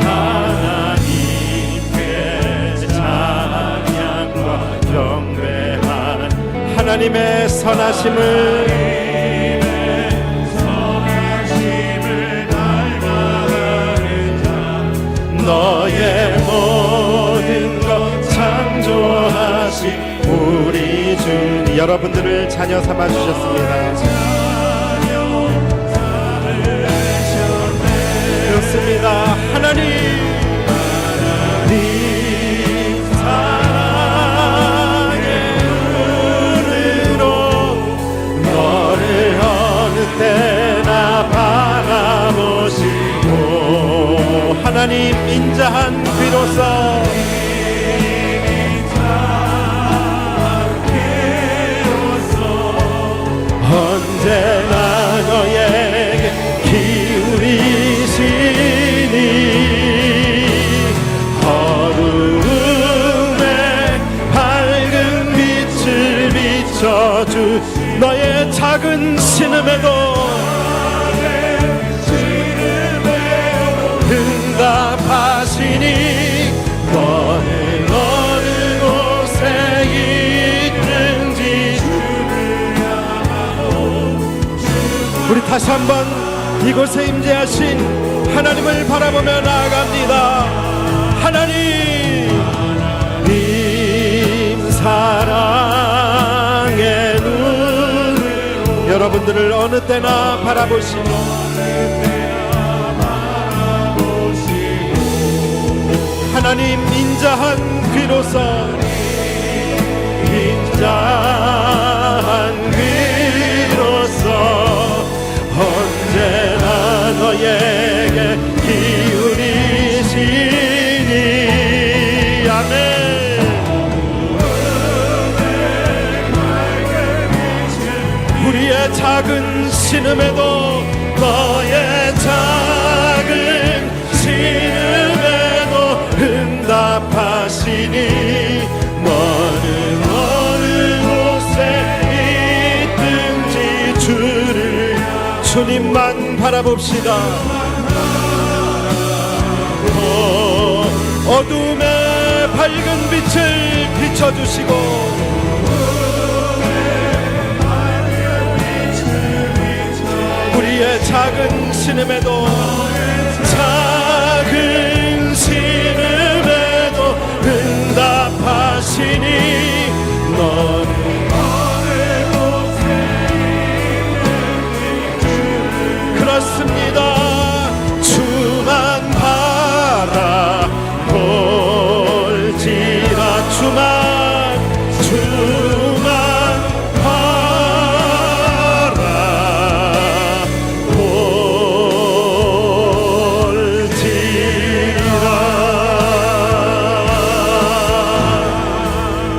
[SPEAKER 2] 하나님께 찬양과 경배한
[SPEAKER 3] 하나님의 선하심을
[SPEAKER 2] 너의 모든 것 창조하신 우리 주님.
[SPEAKER 3] 여러분들을 자녀 삼아 주셨습니다. 그렇습니다. 하나님
[SPEAKER 2] 사랑의 눈으로 너를 어느 때나 바라보시고
[SPEAKER 3] 하나님 인자한 귀로서
[SPEAKER 2] 언제나 너에게
[SPEAKER 3] 다시 한번 이곳에 임재하신 하나님을 바라보며 나아갑니다. 하나님 사랑의 눈 여러분들을 어느 때나 바라보시며 하나님 인자한 귀로서 언제나 너에게 기울이시니 아멘. 우리의 작은 신음에도 너의 작은 신음에도 응답하시니 너는 어느 곳에 있든지 주를 주님만 바라봅시다. 어둠의 밝은 빛을 비춰주시고 우리의 작은 신음에도 응답하시니 너는 그렇습니다. 주만 바라볼지라 주만 바라볼지라.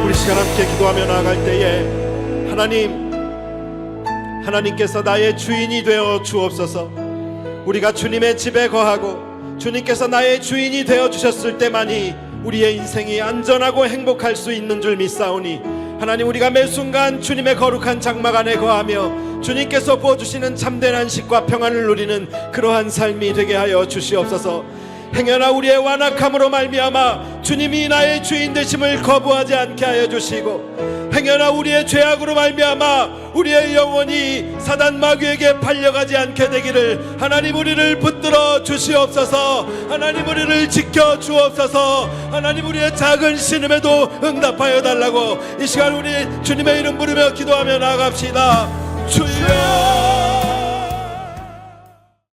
[SPEAKER 3] 우리 시간 함께 기도하며 나아갈 때에 하나님께서 나의 주인이 되어 주옵소서. 우리가 주님의 집에 거하고 주님께서 나의 주인이 되어 주셨을 때만이 우리의 인생이 안전하고 행복할 수 있는 줄 믿사오니 하나님 우리가 매 순간 주님의 거룩한 장막 안에 거하며 주님께서 부어주시는 참된 안식과 평안을 누리는 그러한 삶이 되게 하여 주시옵소서. 행여나 우리의 완악함으로 말미암아 주님이 나의 주인 되심을 거부하지 않게 하여 주시고 행여나 우리의 죄악으로 말미암아 우리의 영혼이 사단 마귀에게 팔려가지 않게 되기를 하나님 우리를 붙들어 주시옵소서. 하나님 우리를 지켜 주옵소서. 하나님 우리의 작은 신음에도 응답하여 달라고 이 시간 우리 주님의 이름 부르며 기도하며 나아갑시다. 주여